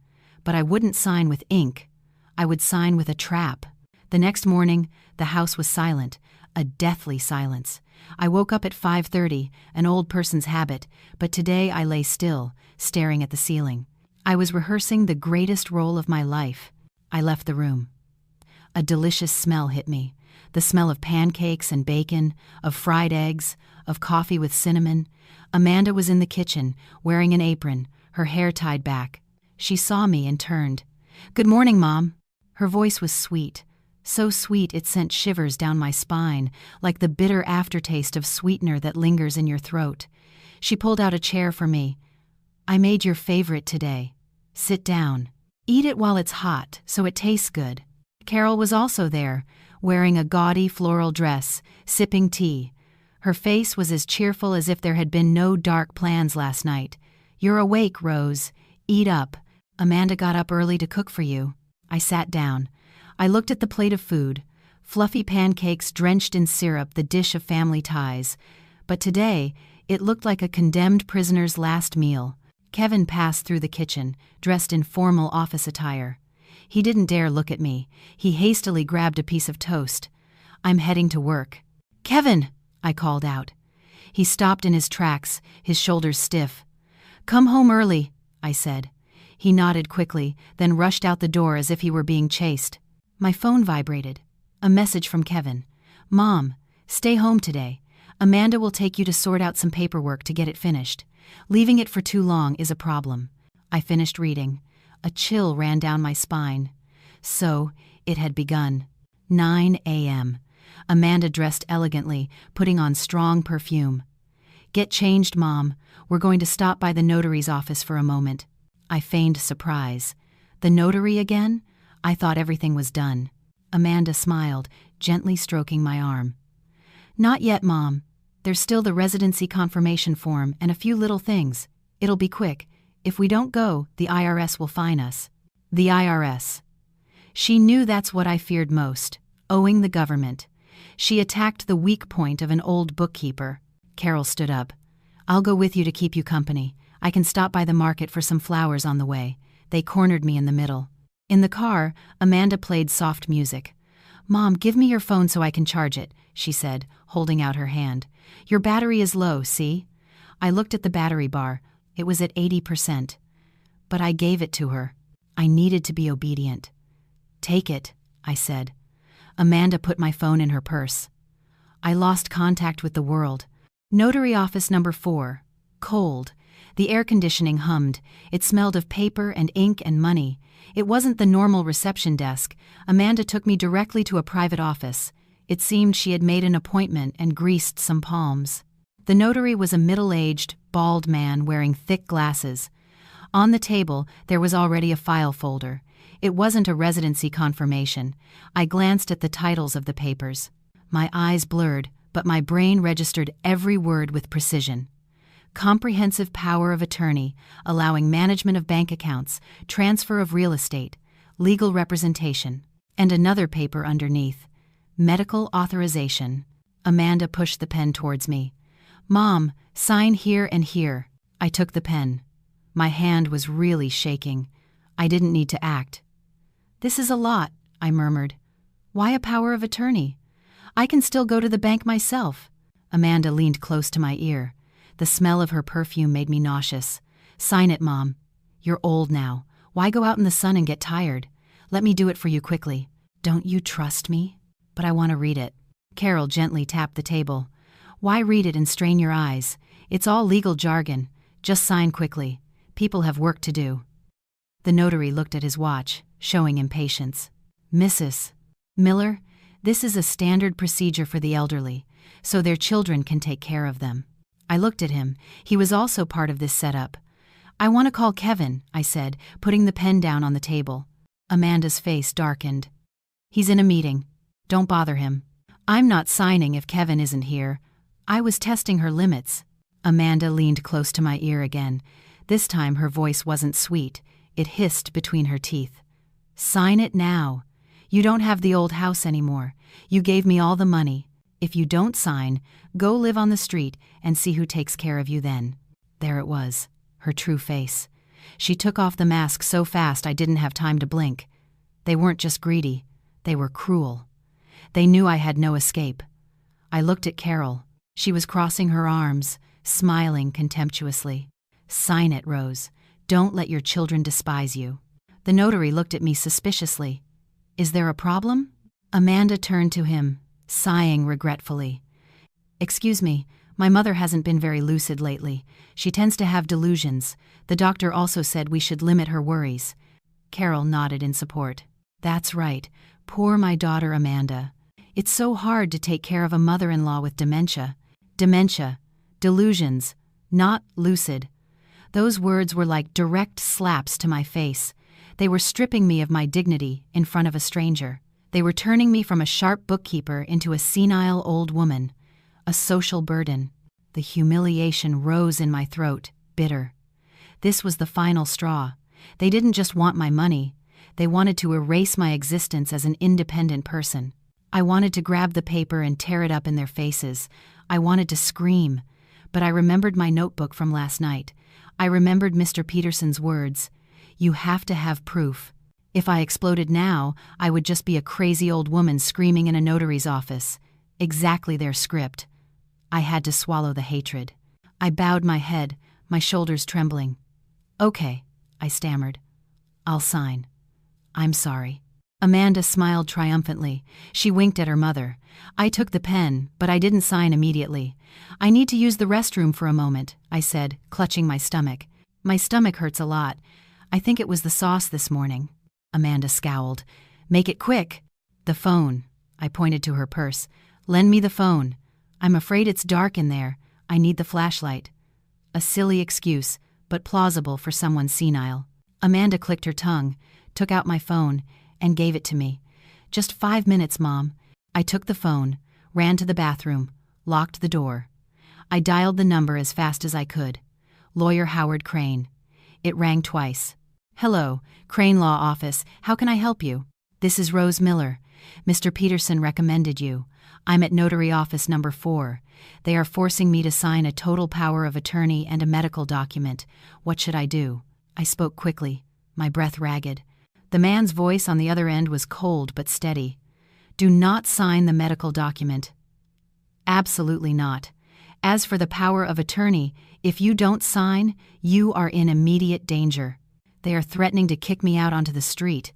But I wouldn't sign with ink. I would sign with a trap. The next morning, the house was silent, a deathly silence. I woke up at 5:30, an old person's habit, but today I lay still, staring at the ceiling. I was rehearsing the greatest role of my life. I left the room. A delicious smell hit me. The smell of pancakes and bacon, of fried eggs, of coffee with cinnamon. Amanda was in the kitchen, wearing an apron, her hair tied back. She saw me and turned. "Good morning, Mom." Her voice was sweet, so sweet it sent shivers down my spine, like the bitter aftertaste of sweetener that lingers in your throat. She pulled out a chair for me. "I made your favorite today. Sit down. Eat it while it's hot, so it tastes good." Carol was also there, wearing a gaudy floral dress, sipping tea. Her face was as cheerful as if there had been no dark plans last night. "You're awake, Rose. Eat up. Amanda got up early to cook for you." I sat down. I looked at the plate of food, fluffy pancakes drenched in syrup, the dish of family ties. But today, it looked like a condemned prisoner's last meal. Kevin passed through the kitchen, dressed in formal office attire. He didn't dare look at me. He hastily grabbed a piece of toast. "I'm heading to work." "Kevin!" I called out. He stopped in his tracks, his shoulders stiff. "Come home early," I said. He nodded quickly, then rushed out the door as if he were being chased. My phone vibrated. A message from Kevin. "Mom, stay home today. Amanda will take you to sort out some paperwork to get it finished. Leaving it for too long is a problem." I finished reading. A chill ran down my spine. So, it had begun. 9 a.m. Amanda dressed elegantly, putting on strong perfume. "Get changed, Mom. We're going to stop by the notary's office for a moment." I feigned surprise. "The notary again? I thought everything was done." Amanda smiled, gently stroking my arm. "Not yet, Mom. There's still the residency confirmation form and a few little things. It'll be quick. If we don't go, the IRS will fine us." The IRS. She knew that's what I feared most, owing the government. She attacked the weak point of an old bookkeeper. Carol stood up. "I'll go with you to keep you company. I can stop by the market for some flowers on the way." They cornered me in the middle. In the car, Amanda played soft music. "Mom, give me your phone so I can charge it," she said, holding out her hand. "Your battery is low, see?" I looked at the battery bar. It was at 80%. But I gave it to her. I needed to be obedient. "Take it," I said. Amanda put my phone in her purse. I lost contact with the world. Notary office number 4. Cold. The air conditioning hummed. It smelled of paper and ink and money. It wasn't the normal reception desk. Amanda took me directly to a private office. It seemed she had made an appointment and greased some palms. The notary was a middle-aged, bald man wearing thick glasses. On the table, there was already a file folder. It wasn't a residency confirmation. I glanced at the titles of the papers. My eyes blurred, but my brain registered every word with precision. Comprehensive power of attorney, allowing management of bank accounts, transfer of real estate, legal representation, and another paper underneath. Medical authorization. Amanda pushed the pen towards me. "Mom, sign here and here." I took the pen. My hand was really shaking. I didn't need to act. "This is a lot," I murmured. "Why a power of attorney? I can still go to the bank myself." Amanda leaned close to my ear. The smell of her perfume made me nauseous. Sign it, Mom. You're old now. Why go out in the sun and get tired? Let me do it for you quickly. Don't you trust me? But I want to read it. Carol gently tapped the table. Why read it and strain your eyes? It's all legal jargon. Just sign quickly. People have work to do. The notary looked at his watch, showing impatience. Mrs. Miller, this is a standard procedure for the elderly, so their children can take care of them. I looked at him. He was also part of this setup. I want to call Kevin, I said, putting the pen down on the table. Amanda's face darkened. He's in a meeting. Don't bother him. I'm not signing if Kevin isn't here. I was testing her limits. Amanda leaned close to my ear again. This time her voice wasn't sweet. It hissed between her teeth. Sign it now. You don't have the old house anymore. You gave me all the money. If you don't sign, go live on the street and see who takes care of you then. There it was, her true face. She took off the mask so fast I didn't have time to blink. They weren't just greedy. They were cruel. They knew I had no escape. I looked at Carol. She was crossing her arms, smiling contemptuously. Sign it, Rose. Don't let your children despise you. The notary looked at me suspiciously. Is there a problem? Amanda turned to him, sighing regretfully. Excuse me, my mother hasn't been very lucid lately. She tends to have delusions. The doctor also said we should limit her worries. Carol nodded in support. That's right. Poor my daughter Amanda. It's so hard to take care of a mother-in-law with dementia. Dementia. Delusions. Not lucid. Those words were like direct slaps to my face. They were stripping me of my dignity in front of a stranger. They were turning me from a sharp bookkeeper into a senile old woman. A social burden. The humiliation rose in my throat, bitter. This was the final straw. They didn't just want my money. They wanted to erase my existence as an independent person. I wanted to grab the paper and tear it up in their faces. I wanted to scream. But I remembered my notebook from last night. I remembered Mr. Peterson's words. You have to have proof. If I exploded now, I would just be a crazy old woman screaming in a notary's office. Exactly their script. I had to swallow the hatred. I bowed my head, my shoulders trembling. Okay, I stammered. I'll sign. I'm sorry. Amanda smiled triumphantly. She winked at her mother. I took the pen, but I didn't sign immediately. I need to use the restroom for a moment, I said, clutching my stomach. My stomach hurts a lot. I think it was the sauce this morning. Amanda scowled. Make it quick. The phone. I pointed to her purse. Lend me the phone. I'm afraid it's dark in there. I need the flashlight. A silly excuse, but plausible for someone senile. Amanda clicked her tongue, took out my phone, and gave it to me. Just 5 minutes, Mom. I took the phone, ran to the bathroom, locked the door. I dialed the number as fast as I could. Lawyer Howard Crane. It rang twice. Hello, Crane Law Office. How can I help you? This is Rose Miller. Mr. Peterson recommended you. I'm at Notary Office number 4. They are forcing me to sign a total power of attorney and a medical document. What should I do? I spoke quickly, my breath ragged. The man's voice on the other end was cold but steady. Do not sign the medical document. Absolutely not. As for the power of attorney, if you don't sign, you are in immediate danger. They are threatening to kick me out onto the street.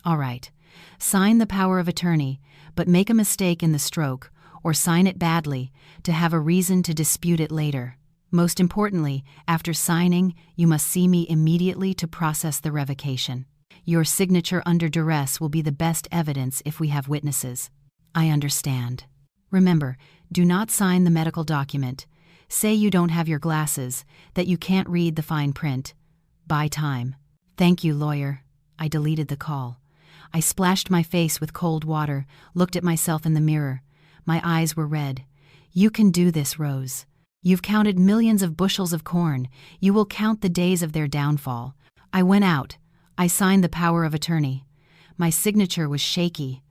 All right. Sign the power of attorney, but make a mistake in the stroke, or sign it badly, to have a reason to dispute it later. Most importantly, after signing, you must see me immediately to process the revocation. Your signature under duress will be the best evidence if we have witnesses. I understand. Remember, do not sign the medical document. Say you don't have your glasses, that you can't read the fine print. Buy time. Thank you, lawyer. I deleted the call. I splashed my face with cold water, looked at myself in the mirror. My eyes were red. You can do this, Rose. You've counted millions of bushels of corn. You will count the days of their downfall. I went out. I signed the power of attorney. My signature was shaky.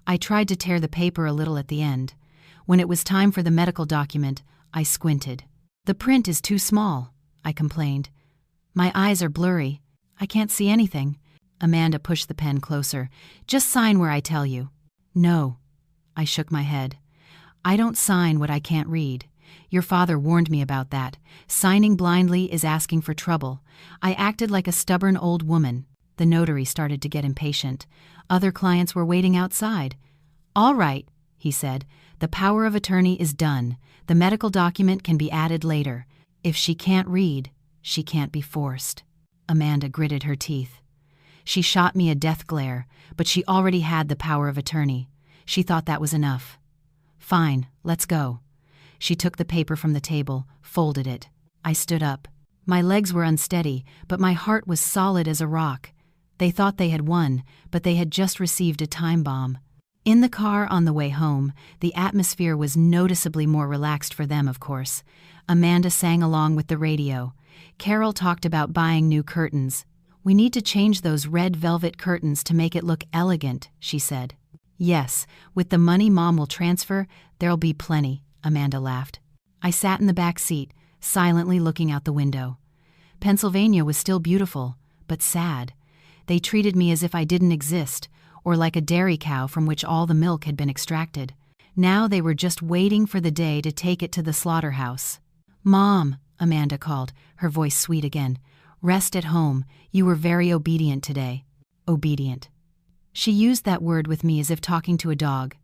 I tried to tear the paper a little at the end. When it was time for the medical document, I squinted. The print is too small, I complained. My eyes are blurry. I can't see anything. Amanda pushed the pen closer. Just sign where I tell you. No. I shook my head. I don't sign what I can't read. Your father warned me about that. Signing blindly is asking for trouble. I acted like a stubborn old woman. The notary started to get impatient. Other clients were waiting outside. All right, he said. The power of attorney is done. The medical document can be added later. If she can't read, she can't be forced. Amanda gritted her teeth. She shot me a death glare, but she already had the power of attorney. She thought that was enough. Fine, let's go. She took the paper from the table, folded it. I stood up. My legs were unsteady, but my heart was solid as a rock. They thought they had won, but they had just received a time bomb. In the car on the way home, the atmosphere was noticeably more relaxed for them, of course. Amanda sang along with the radio. Carol talked about buying new curtains. We need to change those red velvet curtains to make it look elegant, she said. Yes, with the money Mom will transfer, there'll be plenty, Amanda laughed. I sat in the back seat, silently looking out the window. Pennsylvania was still beautiful, but sad. They treated me as if I didn't exist, or like a dairy cow from which all the milk had been extracted. Now they were just waiting for the day to take it to the slaughterhouse. Mom, Amanda called, her voice sweet again. Rest at home. You were very obedient today. Obedient. She used that word with me as if talking to a dog.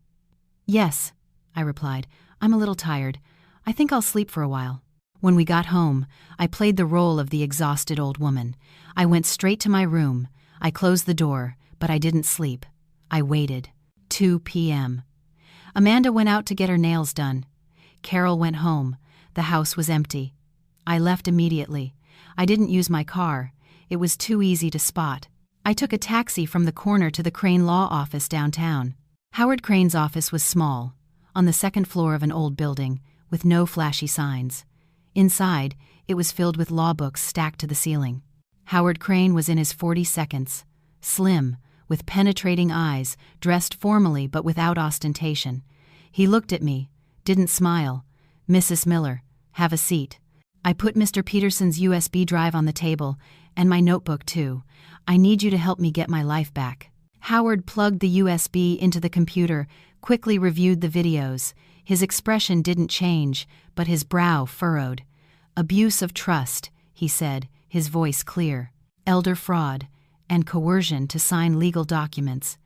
Yes, I replied. I'm a little tired. I think I'll sleep for a while. When we got home, I played the role of the exhausted old woman. I went straight to my room. I closed the door, but I didn't sleep. I waited. 2 p.m. Amanda went out to get her nails done. Carol went home. The house was empty. I left immediately. I didn't use my car. It was too easy to spot. I took a taxi from the corner to the Crane Law Office downtown. Howard Crane's office was small, on the second floor of an old building, with no flashy signs. Inside, it was filled with law books stacked to the ceiling. Howard Crane was in his 42nd, slim, with penetrating eyes, dressed formally but without ostentation. He looked at me, didn't smile. Mrs. Miller, have a seat. I put Mr. Peterson's USB drive on the table, and my notebook too. I need you to help me get my life back. Howard plugged the USB into the computer, quickly reviewed the videos. His expression didn't change, but his brow furrowed. Abuse of trust, he said, his voice clear. Elder fraud, and coercion to sign legal documents.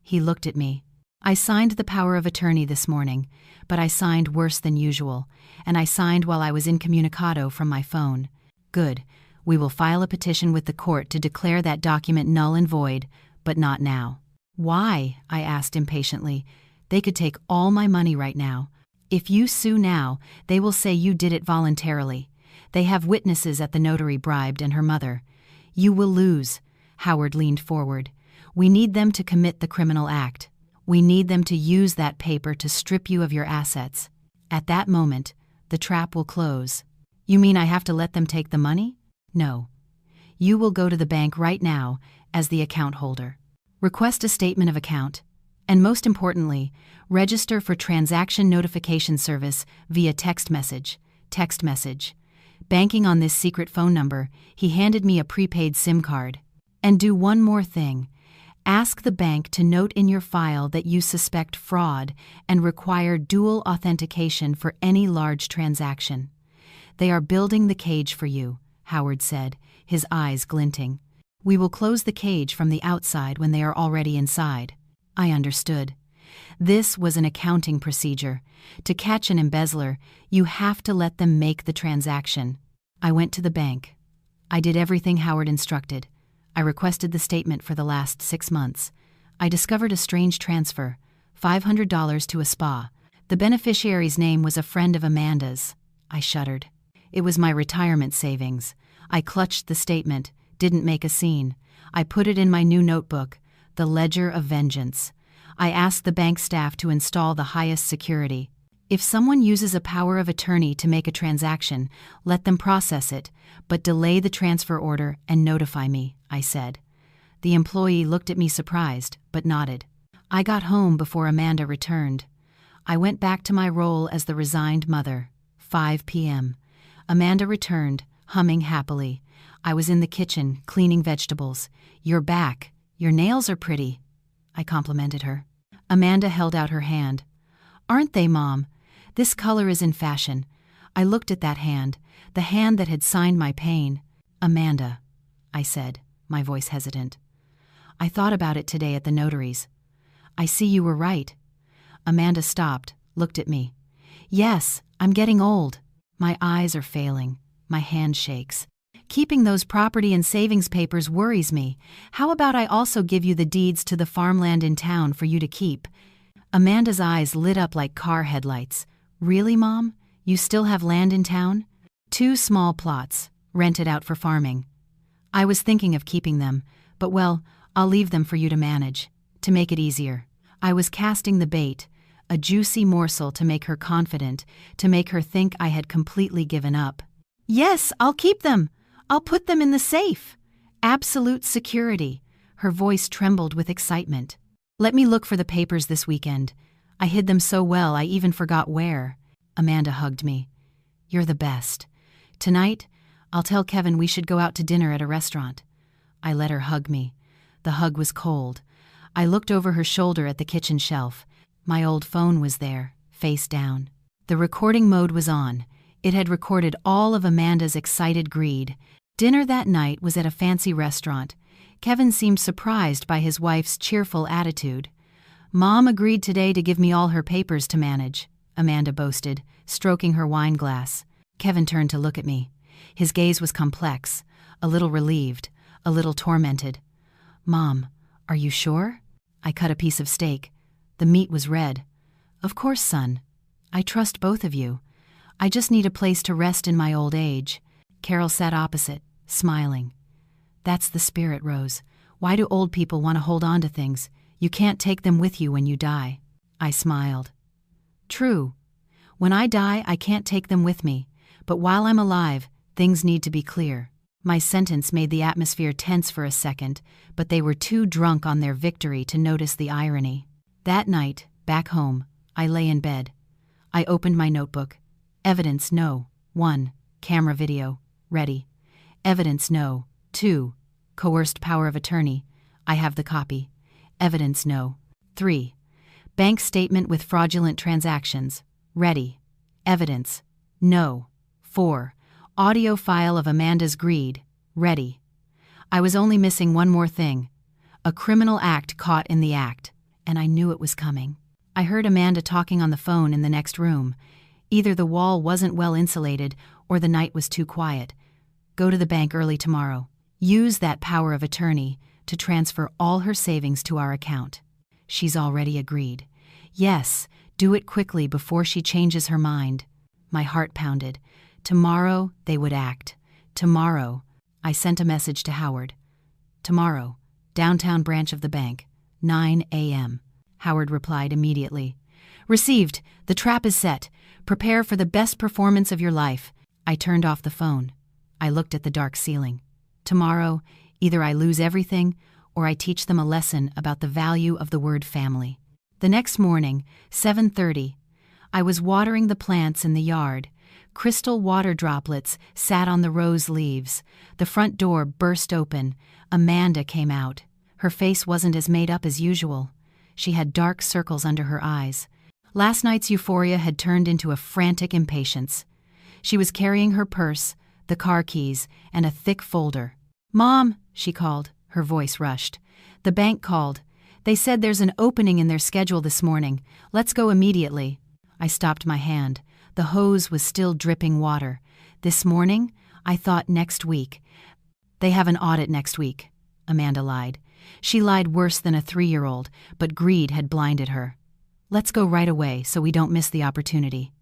He looked at me. I signed the power of attorney this morning, but I signed worse than usual, and I signed while I was incommunicado from my phone. Good. We will file a petition with the court to declare that document null and void, but not now. Why? I asked impatiently. They could take all my money right now. If you sue now, they will say you did it voluntarily. They have witnesses at the notary bribed and her mother. You will lose. Howard leaned forward. We need them to commit the criminal act. We need them to use that paper to strip you of your assets. At that moment, the trap will close. You mean I have to let them take the money? No. You will go to the bank right now as the account holder. Request a statement of account. And most importantly, register for transaction notification service via text message. Text message. Banking on this secret phone number, he handed me a prepaid SIM card. And do one more thing. Ask the bank to note in your file that you suspect fraud and require dual authentication for any large transaction. They are building the cage for you, Howard said, his eyes glinting. We will close the cage from the outside when they are already inside. I understood. This was an accounting procedure. To catch an embezzler, you have to let them make the transaction. I went to the bank. I did everything Howard instructed. I requested the statement for the last 6 months. I discovered a strange transfer, $500 to a spa. The beneficiary's name was a friend of Amanda's. I shuddered. It was my retirement savings. I clutched the statement, didn't make a scene. I put it in my new notebook, the Ledger of Vengeance. I asked the bank staff to install the highest security. If someone uses a power of attorney to make a transaction, let them process it, but delay the transfer order and notify me, I said. The employee looked at me surprised, but nodded. I got home before Amanda returned. I went back to my role as the resigned mother. 5 p.m. Amanda returned, humming happily. I was in the kitchen, cleaning vegetables. You're back. Your nails are pretty. I complimented her. Amanda held out her hand. Aren't they, Mom? This color is in fashion. I looked at that hand, the hand that had signed my pain. "Amanda," I said, my voice hesitant. "I thought about it today at the notary's. I see you were right." Amanda stopped, looked at me. "Yes, I'm getting old. My eyes are failing. My hand shakes. Keeping those property and savings papers worries me. How about I also give you the deeds to the farmland in town for you to keep?" Amanda's eyes lit up like car headlights. "Really, Mom? You still have land in town?" "2 small plots, rented out for farming. I was thinking of keeping them, but well, I'll leave them for you to manage, to make it easier." I was casting the bait, a juicy morsel to make her confident, to make her think I had completely given up. "Yes, I'll keep them. I'll put them in the safe. Absolute security." Her voice trembled with excitement. "Let me look for the papers this weekend. I hid them so well I even forgot where." Amanda hugged me. "You're the best. Tonight, I'll tell Kevin we should go out to dinner at a restaurant." I let her hug me. The hug was cold. I looked over her shoulder at the kitchen shelf. My old phone was there, face down. The recording mode was on. It had recorded all of Amanda's excited greed. Dinner that night was at a fancy restaurant. Kevin seemed surprised by his wife's cheerful attitude. "Mom agreed today to give me all her papers to manage," Amanda boasted, stroking her wine glass. Kevin turned to look at me. His gaze was complex, a little relieved, a little tormented. "Mom, are you sure?" I cut a piece of steak. The meat was red. "Of course, son. I trust both of you. I just need a place to rest in my old age." Carol sat opposite, smiling. "That's the spirit, Rose. Why do old people want to hold on to things? You can't take them with you when you die." I smiled. "True. When I die, I can't take them with me. But while I'm alive, things need to be clear." My sentence made the atmosphere tense for a second, but they were too drunk on their victory to notice the irony. That night, back home, I lay in bed. I opened my notebook. Evidence no. 1. Camera video. Ready. Evidence no. 2. Coerced power of attorney. I have the copy. Evidence no. 3. Bank statement with fraudulent transactions. Ready. Evidence no. 4. Audio file of Amanda's greed. Ready. I was only missing one more thing. A criminal act caught in the act, and I knew it was coming. I heard Amanda talking on the phone in the next room. Either the wall wasn't well insulated or the night was too quiet. "Go to the bank early tomorrow. Use that power of attorney to transfer all her savings to our account." She's already agreed. Yes, do it quickly before she changes her mind. My heart pounded. Tomorrow they would act. Tomorrow. I sent a message to Howard. "Tomorrow, downtown branch of the bank, 9 a.m. Howard replied immediately. "Received. The trap is set. Prepare for the best performance of your life." I turned off the phone. I looked at the dark ceiling. Tomorrow, either I lose everything or I teach them a lesson about the value of the word family. The next morning, 7:30, I was watering the plants in the yard. Crystal water droplets sat on the rose leaves. The front door burst open. Amanda came out. Her face wasn't as made up as usual. She had dark circles under her eyes. Last night's euphoria had turned into a frantic impatience. She was carrying her purse, the car keys, and a thick folder. "Mom," she called. Her voice rushed. "The bank called. They said there's an opening in their schedule this morning. Let's go immediately." I stopped my hand. The hose was still dripping water. "This morning? I thought next week." "They have an audit next week," Amanda lied. She lied worse than a 3-year-old, but greed had blinded her. "Let's go right away so we don't miss the opportunity."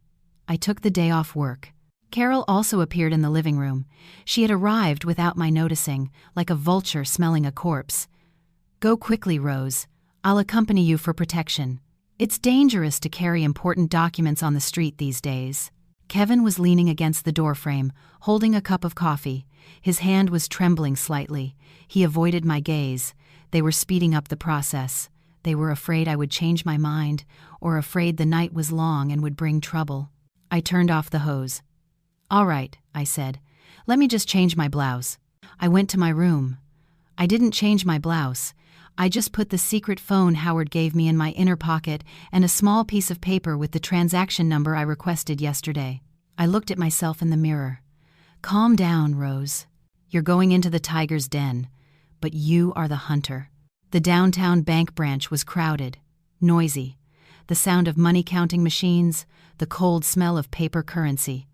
I took the day off work. Carol also appeared in the living room. She had arrived without my noticing, like a vulture smelling a corpse. "Go quickly, Rose. I'll accompany you for protection. It's dangerous to carry important documents on the street these days." Kevin was leaning against the doorframe, holding a cup of coffee. His hand was trembling slightly. He avoided my gaze. They were speeding up the process. They were afraid I would change my mind, or afraid the night was long and would bring trouble. I turned off the hose. "All right," I said. "Let me just change my blouse." I went to my room. I didn't change my blouse. I just put the secret phone Howard gave me in my inner pocket and a small piece of paper with the transaction number I requested yesterday. I looked at myself in the mirror. Calm down, Rose. You're going into the tiger's den, but you are the hunter. The downtown bank branch was crowded, noisy. The sound of money-counting machines, the cold smell of paper currency.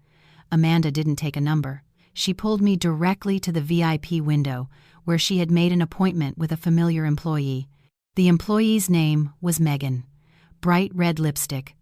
Amanda didn't take a number. She pulled me directly to the VIP window, where she had made an appointment with a familiar employee. The employee's name was Megan. Bright red lipstick.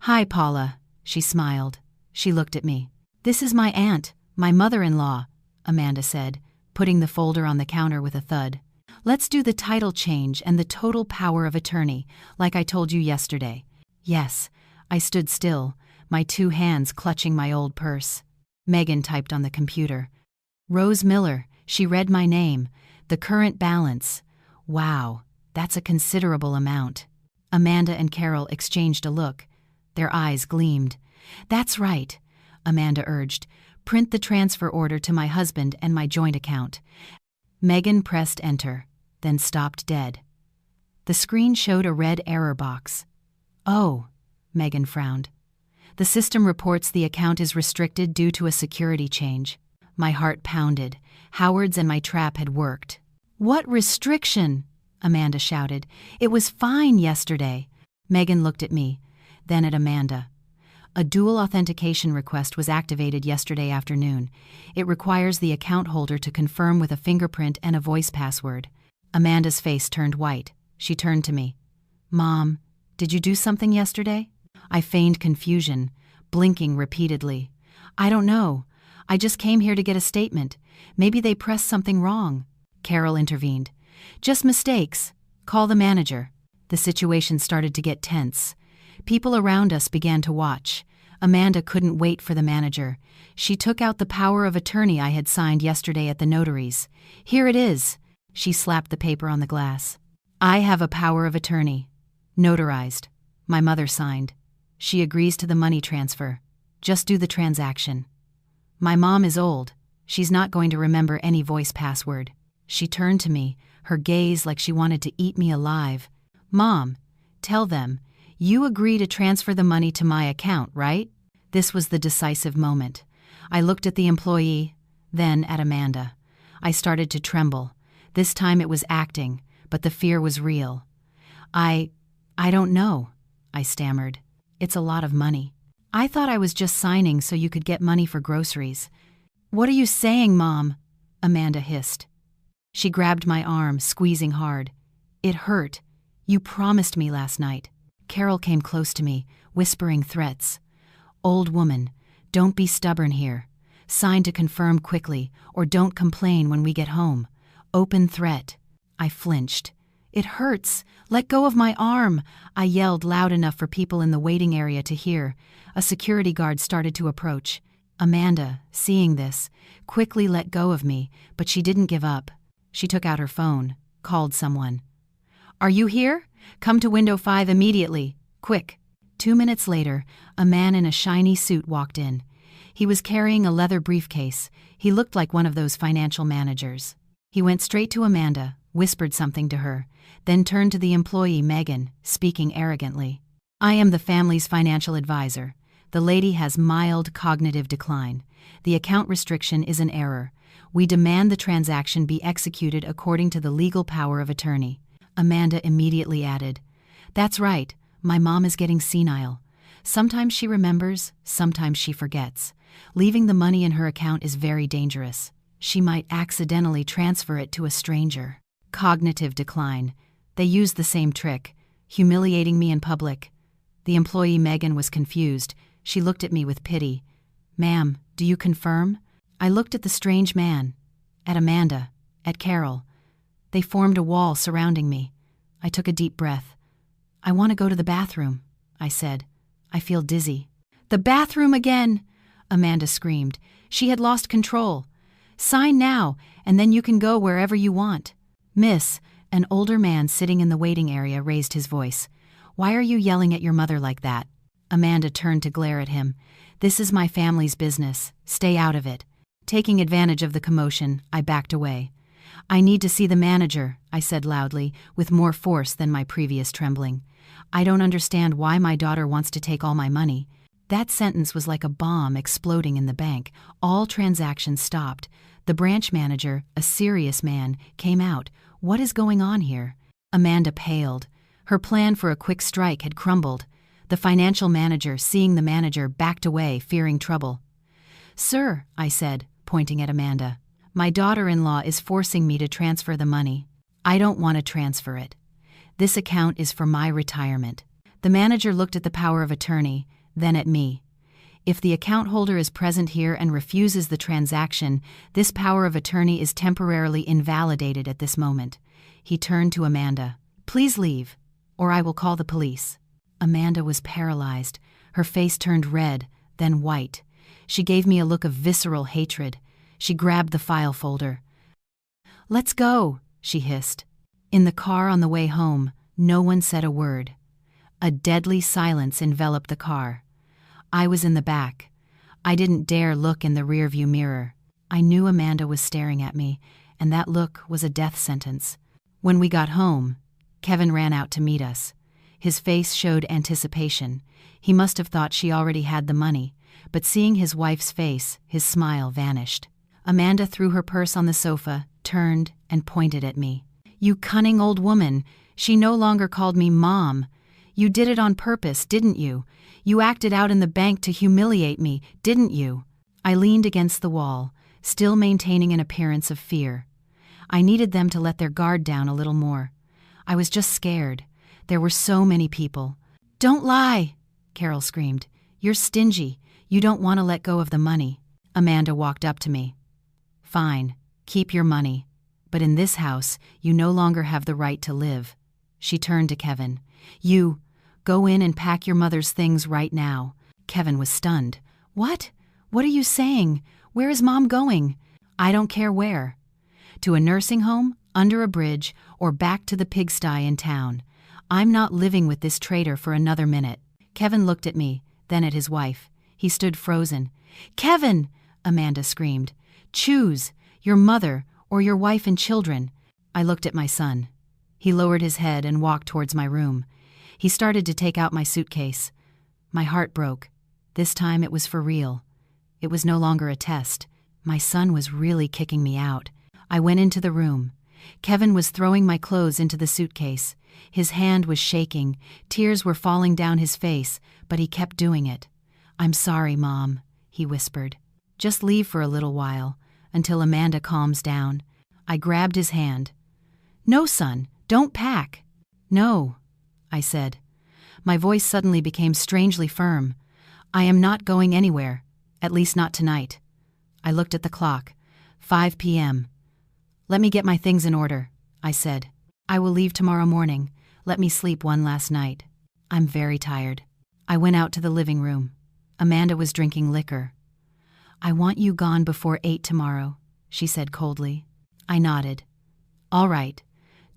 "Hi, Paula," she smiled. She looked at me. "This is my aunt, my mother-in-law," Amanda said, putting the folder on the counter with a thud. "Let's do the title change and the total power of attorney, like I told you yesterday." Yes, I stood still, my two hands clutching my old purse. Megan typed on the computer. "Rose Miller," she read my name. "The current balance. Wow, that's a considerable amount." Amanda and Carol exchanged a look. Their eyes gleamed. "That's right," Amanda urged. "Print the transfer order to my husband and my joint account." Megan pressed enter, then stopped dead. The screen showed a red error box. "Oh," Megan frowned. "The system reports the account is restricted due to a security change." My heart pounded. Howard's and my trap had worked. "What restriction?" Amanda shouted. "It was fine yesterday." Megan looked at me, then at Amanda. "A dual authentication request was activated yesterday afternoon. It requires the account holder to confirm with a fingerprint and a voice password." Amanda's face turned white. She turned to me. "Mom, did you do something yesterday?" I feigned confusion, blinking repeatedly. "I don't know. I just came here to get a statement. Maybe they pressed something wrong." Carol intervened. "Just mistakes. Call the manager." The situation started to get tense. People around us began to watch. Amanda couldn't wait for the manager. She took out the power of attorney I had signed yesterday at the notary's. "Here it is." She slapped the paper on the glass. "I have a power of attorney. Notarized. My mother signed. She agrees to the money transfer. Just do the transaction. My mom is old. She's not going to remember any voice password." She turned to me, her gaze like she wanted to eat me alive. "Mom, tell them, you agree to transfer the money to my account, right?" This was the decisive moment. I looked at the employee, then at Amanda. I started to tremble. This time it was acting, but the fear was real. I don't know," I stammered. "It's a lot of money. I thought I was just signing so you could get money for groceries." "What are you saying, Mom?" Amanda hissed. She grabbed my arm, squeezing hard. "It hurt. You promised me last night." Carol came close to me, whispering threats. "Old woman, don't be stubborn here. Sign to confirm quickly, or don't complain when we get home. Open threat." I flinched. "It hurts. Let go of my arm," I yelled loud enough for people in the waiting area to hear. A security guard started to approach. Amanda, seeing this, quickly let go of me, but she didn't give up. She took out her phone, called someone. "Are you here? Come to window 5 immediately. Quick." 2 minutes later, a man in a shiny suit walked in. He was carrying a leather briefcase. He looked like one of those financial managers. He went straight to Amanda, whispered something to her, then turned to the employee Megan, speaking arrogantly. "I am the family's financial advisor. The lady has mild cognitive decline. The account restriction is an error. We demand the transaction be executed according to the legal power of attorney." Amanda immediately added, "That's right, my mom is getting senile. Sometimes she remembers, sometimes she forgets. Leaving the money in her account is very dangerous. She might accidentally transfer it to a stranger." Cognitive decline. They used the same trick, humiliating me in public. The employee Megan was confused. She looked at me with pity. "Ma'am, do you confirm?" I looked at the strange man, at Amanda, at Carol. They formed a wall surrounding me. I took a deep breath. "I want to go to the bathroom," I said. "I feel dizzy." "The bathroom again!" Amanda screamed. She had lost control. "Sign now, and then you can go wherever you want." "Miss," an older man sitting in the waiting area raised his voice. "Why are you yelling at your mother like that?" Amanda turned to glare at him. "This is my family's business. Stay out of it." Taking advantage of the commotion, I backed away. "I need to see the manager," I said loudly, with more force than my previous trembling. "I don't understand why my daughter wants to take all my money." That sentence was like a bomb exploding in the bank. All transactions stopped. The branch manager, a serious man, came out. "What is going on here?" Amanda paled. Her plan for a quick strike had crumbled. The financial manager, seeing the manager, backed away, fearing trouble. "Sir," I said, pointing at Amanda, "my daughter-in-law is forcing me to transfer the money. I don't want to transfer it. This account is for my retirement." The manager looked at the power of attorney, then at me. "If the account holder is present here and refuses the transaction, this power of attorney is temporarily invalidated at this moment." He turned to Amanda. "Please leave, or I will call the police." Amanda was paralyzed. Her face turned red, then white. She gave me a look of visceral hatred. She grabbed the file folder. "Let's go," she hissed. In the car on the way home, no one said a word. A deadly silence enveloped the car. I was in the back. I didn't dare look in the rearview mirror. I knew Amanda was staring at me, and that look was a death sentence. When we got home, Kevin ran out to meet us. His face showed anticipation. He must have thought she already had the money, but seeing his wife's face, his smile vanished. Amanda threw her purse on the sofa, turned, and pointed at me. "You cunning old woman! She no longer called me Mom. You did it on purpose, didn't you? You acted out in the bank to humiliate me, didn't you?" I leaned against the wall, still maintaining an appearance of fear. I needed them to let their guard down a little more. I was just scared. There were so many people. "Don't lie!" Carol screamed. "You're stingy. You don't want to let go of the money." Amanda walked up to me. "Fine, keep your money. But in this house, you no longer have the right to live." She turned to Kevin. "You, go in and pack your mother's things right now." Kevin was stunned. "What? What are you saying? Where is Mom going?" "I don't care where. To a nursing home, under a bridge, or back to the pigsty in town. I'm not living with this traitor for another minute." Kevin looked at me, then at his wife. He stood frozen. "Kevin!" Amanda screamed. "Choose, your mother or your wife and children." I looked at my son. He lowered his head and walked towards my room. He started to take out my suitcase. My heart broke. This time it was for real. It was no longer a test. My son was really kicking me out. I went into the room. Kevin was throwing my clothes into the suitcase. His hand was shaking. Tears were falling down his face, but he kept doing it. "I'm sorry, Mom," he whispered. "Just leave for a little while, until Amanda calms down." I grabbed his hand. "No, son, don't pack." "No," I said. My voice suddenly became strangely firm. "I am not going anywhere, at least not tonight." I looked at the clock. 5 p.m. "Let me get my things in order," I said. "I will leave tomorrow morning. Let me sleep one last night. I'm very tired." I went out to the living room. Amanda was drinking liquor. "I want you gone before 8 tomorrow," she said coldly. I nodded. "All right.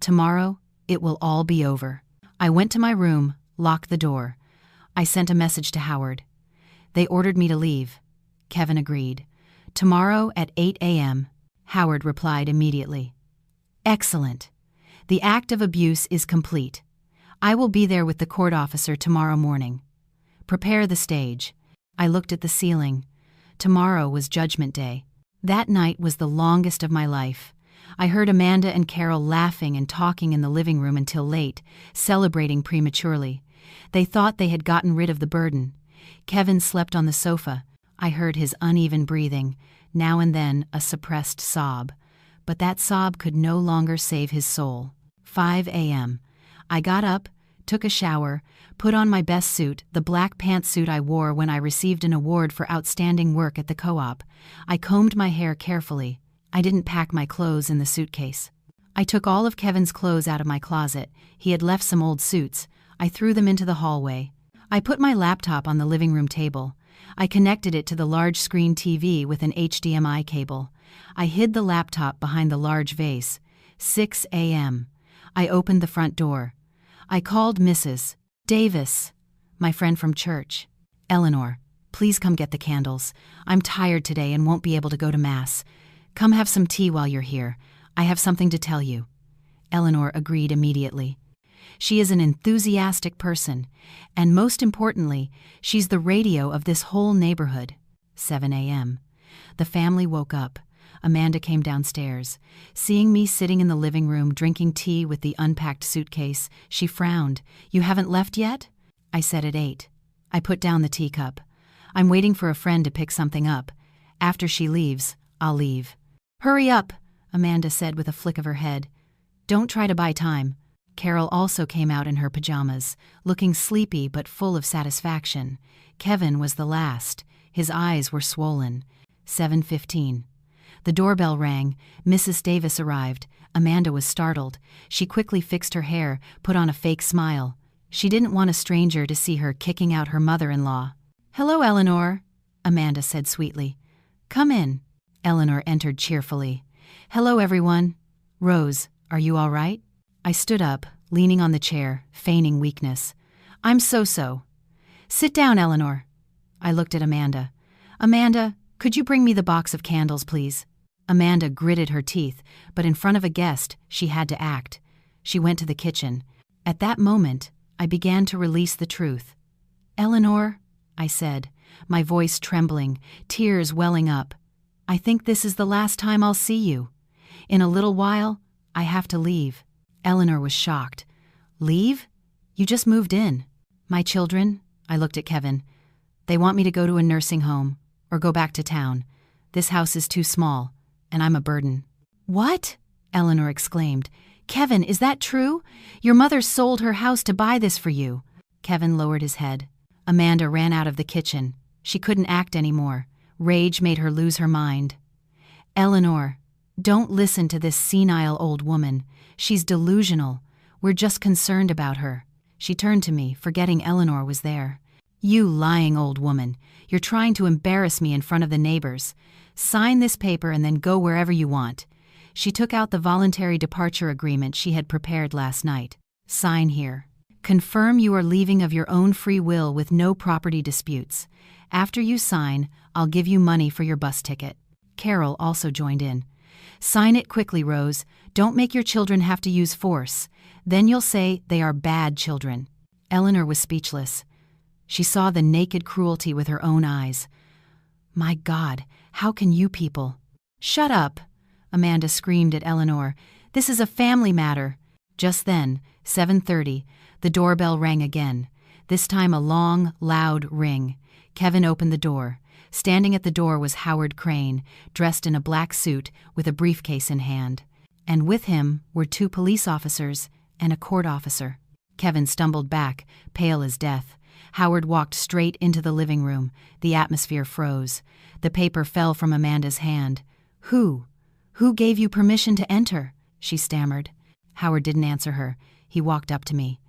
Tomorrow, it will all be over." I went to my room, locked the door. I sent a message to Howard. They ordered me to leave. Kevin agreed. "Tomorrow at 8 a.m., Howard replied immediately. "Excellent. The act of abuse is complete. I will be there with the court officer tomorrow morning. Prepare the stage." I looked at the ceiling. Tomorrow was Judgment Day. That night was the longest of my life. I heard Amanda and Carol laughing and talking in the living room until late, celebrating prematurely. They thought they had gotten rid of the burden. Kevin slept on the sofa. I heard his uneven breathing, now and then a suppressed sob. But that sob could no longer save his soul. 5 a.m. I got up, took a shower, put on my best suit, the black pantsuit I wore when I received an award for outstanding work at the co-op. I combed my hair carefully. I didn't pack my clothes in the suitcase. I took all of Kevin's clothes out of my closet. He had left some old suits. I threw them into the hallway. I put my laptop on the living room table. I connected it to the large screen TV with an HDMI cable. I hid the laptop behind the large vase. 6 a.m. I opened the front door. I called Mrs. Davis, my friend from church. "Eleanor, please come get the candles. I'm tired today and won't be able to go to Mass. Come have some tea while you're here. I have something to tell you." Eleanor agreed immediately. She is an enthusiastic person, and most importantly, she's the radio of this whole neighborhood. 7 a.m. The family woke up. Amanda came downstairs. Seeing me sitting in the living room drinking tea with the unpacked suitcase, she frowned. "You haven't left yet?" I said at 8. I put down the teacup. "I'm waiting for a friend to pick something up. After she leaves, I'll leave." "Hurry up," Amanda said with a flick of her head. "Don't try to buy time." Carol also came out in her pajamas, looking sleepy but full of satisfaction. Kevin was the last. His eyes were swollen. 7:15. The doorbell rang. Mrs. Davis arrived. Amanda was startled. She quickly fixed her hair, put on a fake smile. She didn't want a stranger to see her kicking out her mother-in-law. "Hello, Eleanor," Amanda said sweetly. "Come in." Eleanor entered cheerfully. "Hello, everyone. Rose, are you all right?" I stood up, leaning on the chair, feigning weakness. "I'm so-so." "Sit down, Eleanor." I looked at Amanda. "Amanda, could you bring me the box of candles, please?" Amanda gritted her teeth, but in front of a guest, she had to act. She went to the kitchen. At that moment, I began to release the truth. "Eleanor," I said, my voice trembling, tears welling up, "I think this is the last time I'll see you. In a little while, I have to leave." Eleanor was shocked. "Leave? You just moved in." "My children," I looked at Kevin, "they want me to go to a nursing home or go back to town. This house is too small, and I'm a burden." "What?" Eleanor exclaimed. "Kevin, is that true? Your mother sold her house to buy this for you." Kevin lowered his head. Amanda ran out of the kitchen. She couldn't act anymore. Rage made her lose her mind. "Eleanor, don't listen to this senile old woman. She's delusional. We're just concerned about her." She turned to me, forgetting Eleanor was there. "You lying old woman. You're trying to embarrass me in front of the neighbors. Sign this paper and then go wherever you want." She took out the voluntary departure agreement she had prepared last night. "Sign here. Confirm you are leaving of your own free will with no property disputes. After you sign, I'll give you money for your bus ticket." Carol also joined in. "Sign it quickly, Rose. Don't make your children have to use force. Then you'll say they are bad children." Eleanor was speechless. She saw the naked cruelty with her own eyes. "My God, how can you people—" "Shut up," Amanda screamed at Eleanor. "This is a family matter." Just then, 7:30, the doorbell rang again. This time a long, loud ring. Kevin opened the door. Standing at the door was Howard Crane, dressed in a black suit with a briefcase in hand. And with him were 2 police officers and a court officer. Kevin stumbled back, pale as death. Howard walked straight into the living room. The atmosphere froze. The paper fell from Amanda's hand. Who gave you permission to enter?" she stammered. Howard didn't answer her. He walked up to me.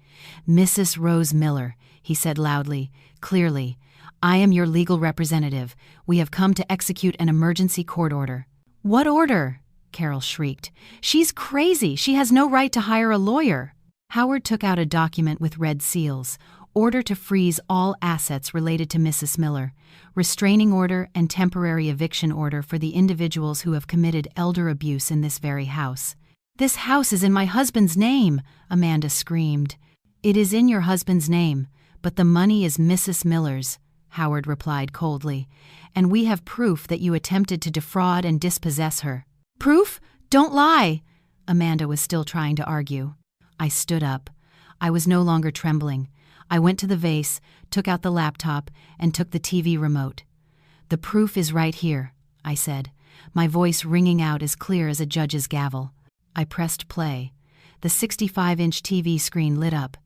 "Mrs. Rose Miller," he said loudly, clearly, "I am your legal representative. We have come to execute an emergency court order." "What order?" Carol shrieked. "She's crazy. She has no right to hire a lawyer." Howard took out a document with red seals. Order to freeze all assets related to Mrs. Miller. Restraining order and temporary eviction order for the individuals who have committed elder abuse in this very house. "This house is in my husband's name," Amanda screamed. "It is in your husband's name, but the money is Mrs. Miller's," Howard replied coldly, "and we have proof that you attempted to defraud and dispossess her." "Proof? Don't lie!" Amanda was still trying to argue. I stood up. I was no longer trembling. I went to the vase, took out the laptop, and took the TV remote. "The proof is right here," I said, my voice ringing out as clear as a judge's gavel. I pressed play. The 65-inch TV screen lit up.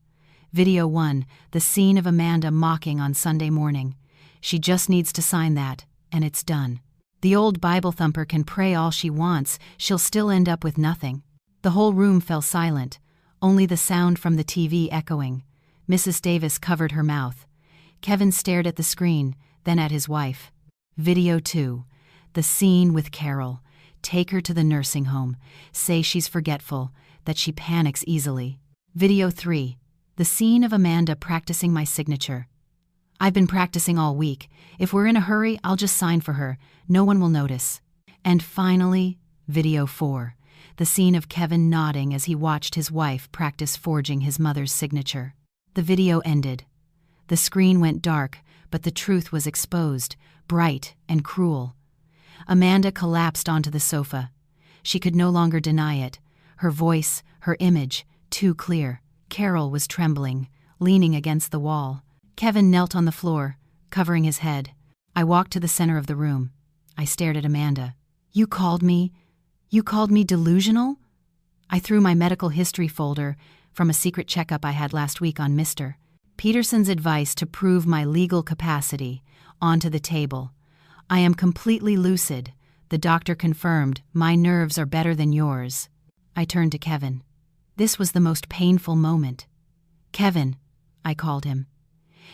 Video 1, the scene of Amanda mocking on Sunday morning. She just needs to sign that, and it's done. The old Bible thumper can pray all she wants, she'll still end up with nothing. The whole room fell silent, only the sound from the TV echoing. Mrs. Davis covered her mouth. Kevin stared at the screen, then at his wife. Video 2, the scene with Carol. Take her to the nursing home. Say she's forgetful, that she panics easily. Video 3, the scene of Amanda practicing my signature. I've been practicing all week. If we're in a hurry, I'll just sign for her. No one will notice. And finally, Video 4, the scene of Kevin nodding as he watched his wife practice forging his mother's signature. The video ended. The screen went dark, but the truth was exposed, bright and cruel. Amanda collapsed onto the sofa. She could no longer deny it. Her voice, her image, too clear. Carol was trembling, leaning against the wall. Kevin knelt on the floor, covering his head. I walked to the center of the room. I stared at Amanda. You called me delusional? I threw my medical history folder from a secret checkup I had last week on Mr. Peterson's advice to prove my legal capacity onto the table. I am completely lucid. The doctor confirmed my nerves are better than yours. I turned to Kevin. This was the most painful moment. Kevin, I called him.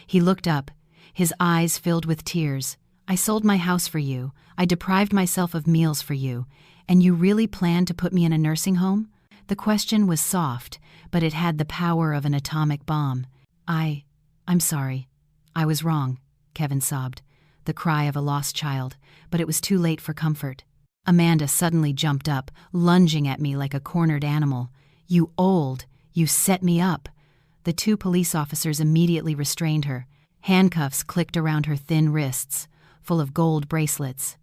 He looked up, his eyes filled with tears. I sold my house for you. I deprived myself of meals for you. And you really planned to put me in a nursing home? The question was soft, but it had the power of an atomic bomb. I'm sorry. I was wrong, Kevin sobbed, the cry of a lost child, but it was too late for comfort. Amanda suddenly jumped up, lunging at me like a cornered animal. You set me up. The two police officers immediately restrained her. Handcuffs clicked around her thin wrists, full of gold bracelets.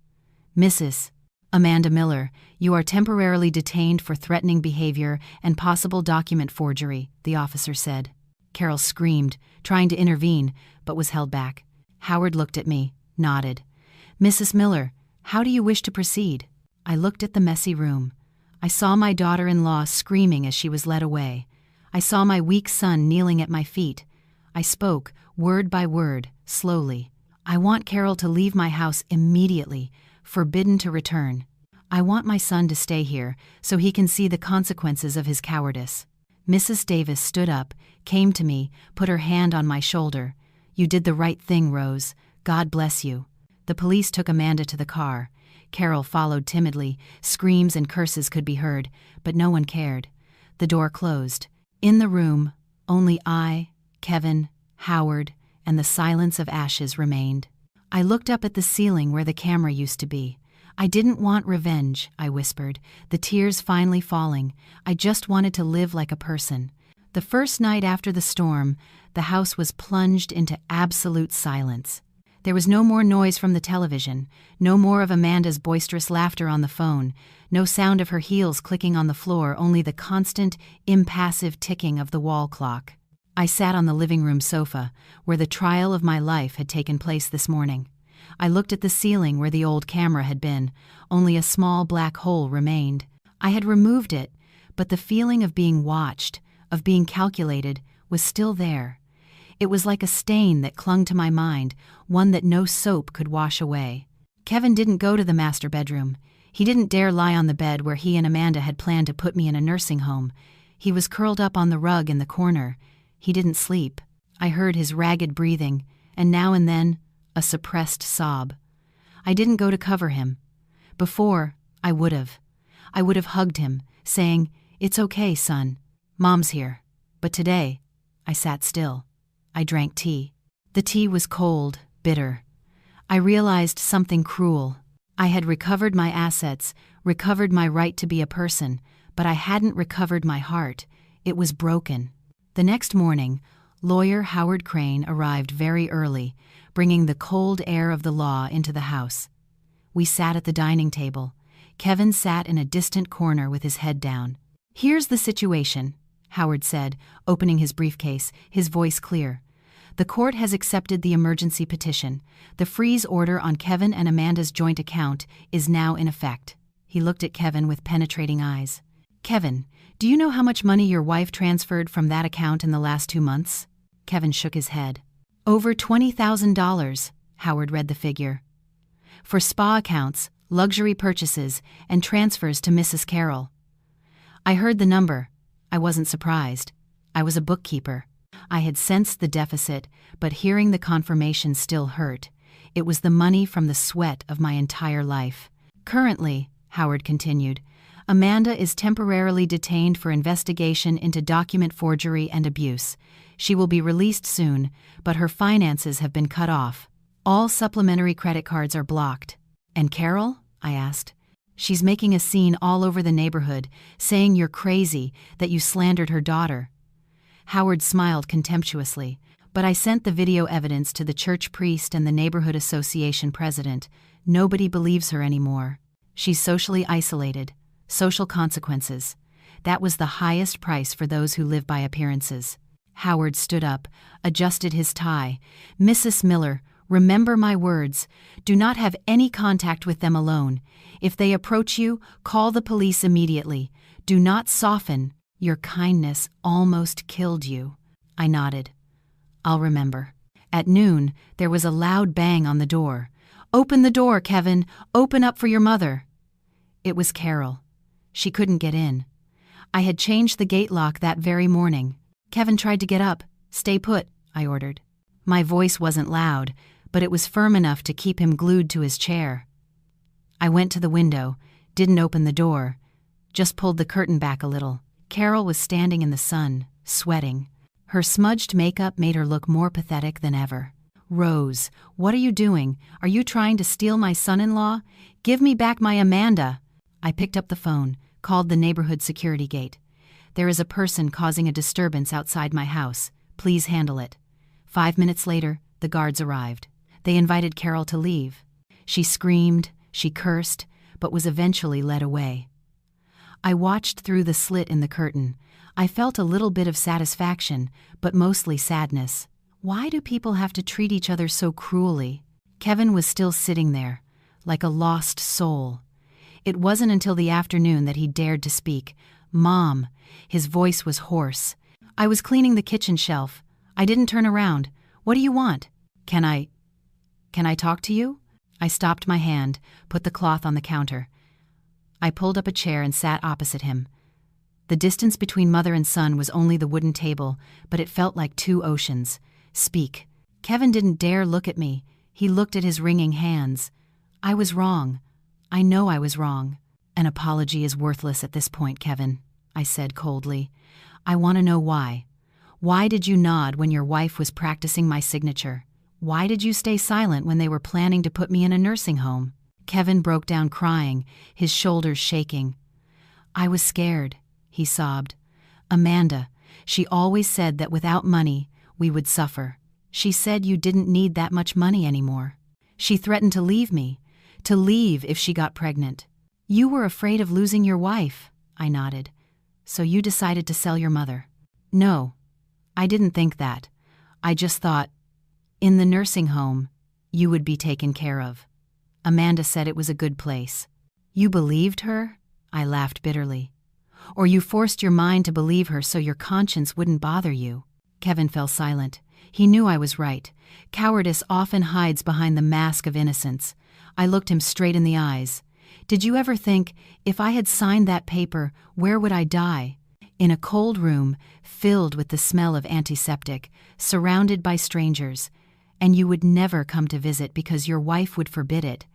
Mrs. Amanda Miller, you are temporarily detained for threatening behavior and possible document forgery, the officer said. Carol screamed, trying to intervene, but was held back. Howard looked at me, nodded. Mrs. Miller, how do you wish to proceed? I looked at the messy room. I saw my daughter-in-law screaming as she was led away. I saw my weak son kneeling at my feet. I spoke, word by word, slowly. I want Carol to leave my house immediately, forbidden to return. I want my son to stay here so he can see the consequences of his cowardice. Mrs. Davis stood up, came to me, put her hand on my shoulder. You did the right thing, Rose. God bless you. The police took Amanda to the car. Carol followed timidly. Screams and curses could be heard, but no one cared. The door closed. In the room, only I, Kevin, Howard, and the silence of ashes remained. I looked up at the ceiling where the camera used to be. I didn't want revenge, I whispered, the tears finally falling. I just wanted to live like a person. The first night after the storm, the house was plunged into absolute silence. There was no more noise from the television, no more of Amanda's boisterous laughter on the phone, no sound of her heels clicking on the floor, only the constant, impassive ticking of the wall clock. I sat on the living room sofa, where the trial of my life had taken place this morning. I looked at the ceiling where the old camera had been. Only a small black hole remained. I had removed it, but the feeling of being watched, of being calculated, was still there. It was like a stain that clung to my mind, one that no soap could wash away. Kevin didn't go to the master bedroom. He didn't dare lie on the bed where he and Amanda had planned to put me in a nursing home. He was curled up on the rug in the corner. He didn't sleep. I heard his ragged breathing, and now and then, a suppressed sob. I didn't go to cover him. Before, I would have. I would have hugged him, saying, "It's okay, son. Mom's here." But today, I sat still. I drank tea. The tea was cold, bitter. I realized something cruel. I had recovered my assets, recovered my right to be a person, but I hadn't recovered my heart. It was broken. The next morning, lawyer Howard Crane arrived very early, bringing the cold air of the law into the house. We sat at the dining table. Kevin sat in a distant corner with his head down. "Here's the situation," Howard said, opening his briefcase, his voice clear. "The court has accepted the emergency petition. The freeze order on Kevin and Amanda's joint account is now in effect." He looked at Kevin with penetrating eyes. "Kevin, do you know how much money your wife transferred from that account in the last 2 months?" Kevin shook his head. "Over $20,000, Howard read the figure. "For spa accounts, luxury purchases, and transfers to Mrs. Carroll." I heard the number. I wasn't surprised. I was a bookkeeper. I had sensed the deficit, but hearing the confirmation still hurt. It was the money from the sweat of my entire life. "Currently," Howard continued, "Amanda is temporarily detained for investigation into document forgery and abuse. She will be released soon, but her finances have been cut off. All supplementary credit cards are blocked." "And Carol?" I asked. She's making a scene all over the neighborhood, saying you're crazy, that you slandered her daughter." Howard smiled contemptuously. "But I sent the video evidence to the church priest and the neighborhood association president. Nobody believes her anymore. She's socially isolated. Social consequences. That was the highest price for those who live by appearances." Howard stood up, adjusted his tie. "Mrs. Miller, remember my words. Do not have any contact with them alone. If they approach you, call the police immediately. Do not soften. Your kindness almost killed you." I nodded. "I'll remember." At noon, there was a loud bang on the door. "Open the door, Kevin. Open up for your mother." It was Carol. She couldn't get in. I had changed the gate lock that very morning. Kevin tried to get up. "Stay put," I ordered. My voice wasn't loud, but it was firm enough to keep him glued to his chair. I went to the window, didn't open the door, just pulled the curtain back a little. Carol was standing in the sun, sweating. Her smudged makeup made her look more pathetic than ever. "Rose, what are you doing? Are you trying to steal my son-in-law? Give me back my Amanda." I picked up the phone, called the neighborhood security gate. "There is a person causing a disturbance outside my house. Please handle it." 5 minutes later, the guards arrived. They invited Carol to leave. She screamed, she cursed, but was eventually led away. I watched through the slit in the curtain. I felt a little bit of satisfaction, but mostly sadness. Why do people have to treat each other so cruelly? Kevin was still sitting there, like a lost soul. It wasn't until the afternoon that he dared to speak. "Mom." His voice was hoarse. "I was cleaning the kitchen shelf. I didn't turn around. What do you want? Can I talk to you?" I stopped my hand, put the cloth on the counter. I pulled up a chair and sat opposite him. The distance between mother and son was only the wooden table, but it felt like 2 oceans. "Speak." Kevin didn't dare look at me. He looked at his wringing hands. "I was wrong. I know I was wrong." "An apology is worthless at this point, Kevin," I said coldly. "I want to know why. Why did you nod when your wife was practicing my signature? Why did you stay silent when they were planning to put me in a nursing home?" Kevin broke down crying, his shoulders shaking. "I was scared," he sobbed. "Amanda, she always said that without money, we would suffer. She said you didn't need that much money anymore. She threatened to leave me, to leave if she got pregnant. You were afraid of losing your wife," I nodded. "So you decided to sell your mother." "No, I didn't think that. I just thought, in the nursing home, you would be taken care of. Amanda said it was a good place." "You believed her?" I laughed bitterly. "Or you forced your mind to believe her so your conscience wouldn't bother you?" Kevin fell silent. He knew I was right. Cowardice often hides behind the mask of innocence. I looked him straight in the eyes. "Did you ever think, if I had signed that paper, where would I die? In a cold room, filled with the smell of antiseptic, surrounded by strangers, and you would never come to visit because your wife would forbid it.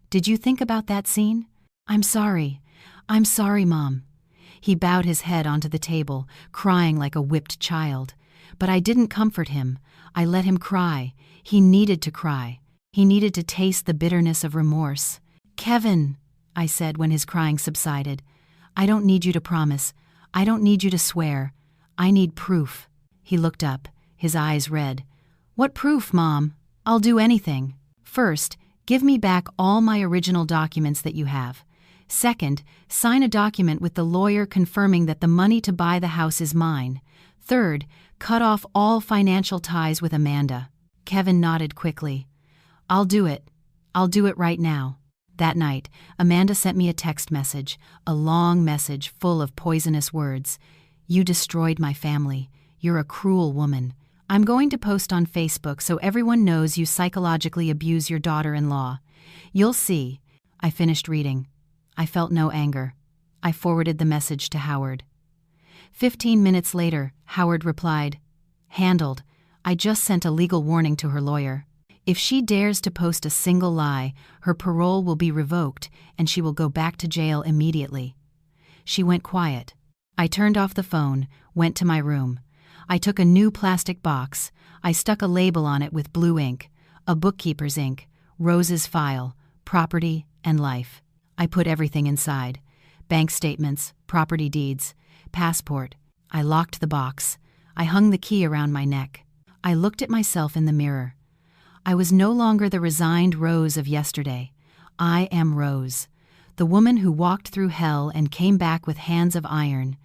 Did you think about that scene?" I'm sorry, Mom." He bowed his head onto the table, crying like a whipped child. But I didn't comfort him. I let him cry. He needed to cry. He needed to taste the bitterness of remorse. "Kevin," I said when his crying subsided, "I don't need you to promise. I don't need you to swear. I need proof." He looked up, his eyes red. "What proof, Mom? I'll do anything. First, give me back all my original documents that you have. Second, sign a document with the lawyer confirming that the money to buy the house is mine. Third, cut off all financial ties with Amanda." Kevin nodded quickly. "I'll do it. I'll do it right now." That night, Amanda sent me a text message, a long message full of poisonous words. "You destroyed my family. You're a cruel woman. I'm going to post on Facebook so everyone knows you psychologically abuse your daughter-in-law. You'll see." I finished reading. I felt no anger. I forwarded the message to Howard. 15 minutes later, Howard replied, "Handled. I just sent a legal warning to her lawyer. If she dares to post a single lie, her parole will be revoked and she will go back to jail immediately." She went quiet. I turned off the phone, went to my room. I took a new plastic box. I stuck a label on it with blue ink, a bookkeeper's ink, Rose's file, property and life. I put everything inside: bank statements, property deeds, passport. I locked the box. I hung the key around my neck. I looked at myself in the mirror. I was no longer the resigned Rose of yesterday. I am Rose, the woman who walked through hell and came back with hands of iron,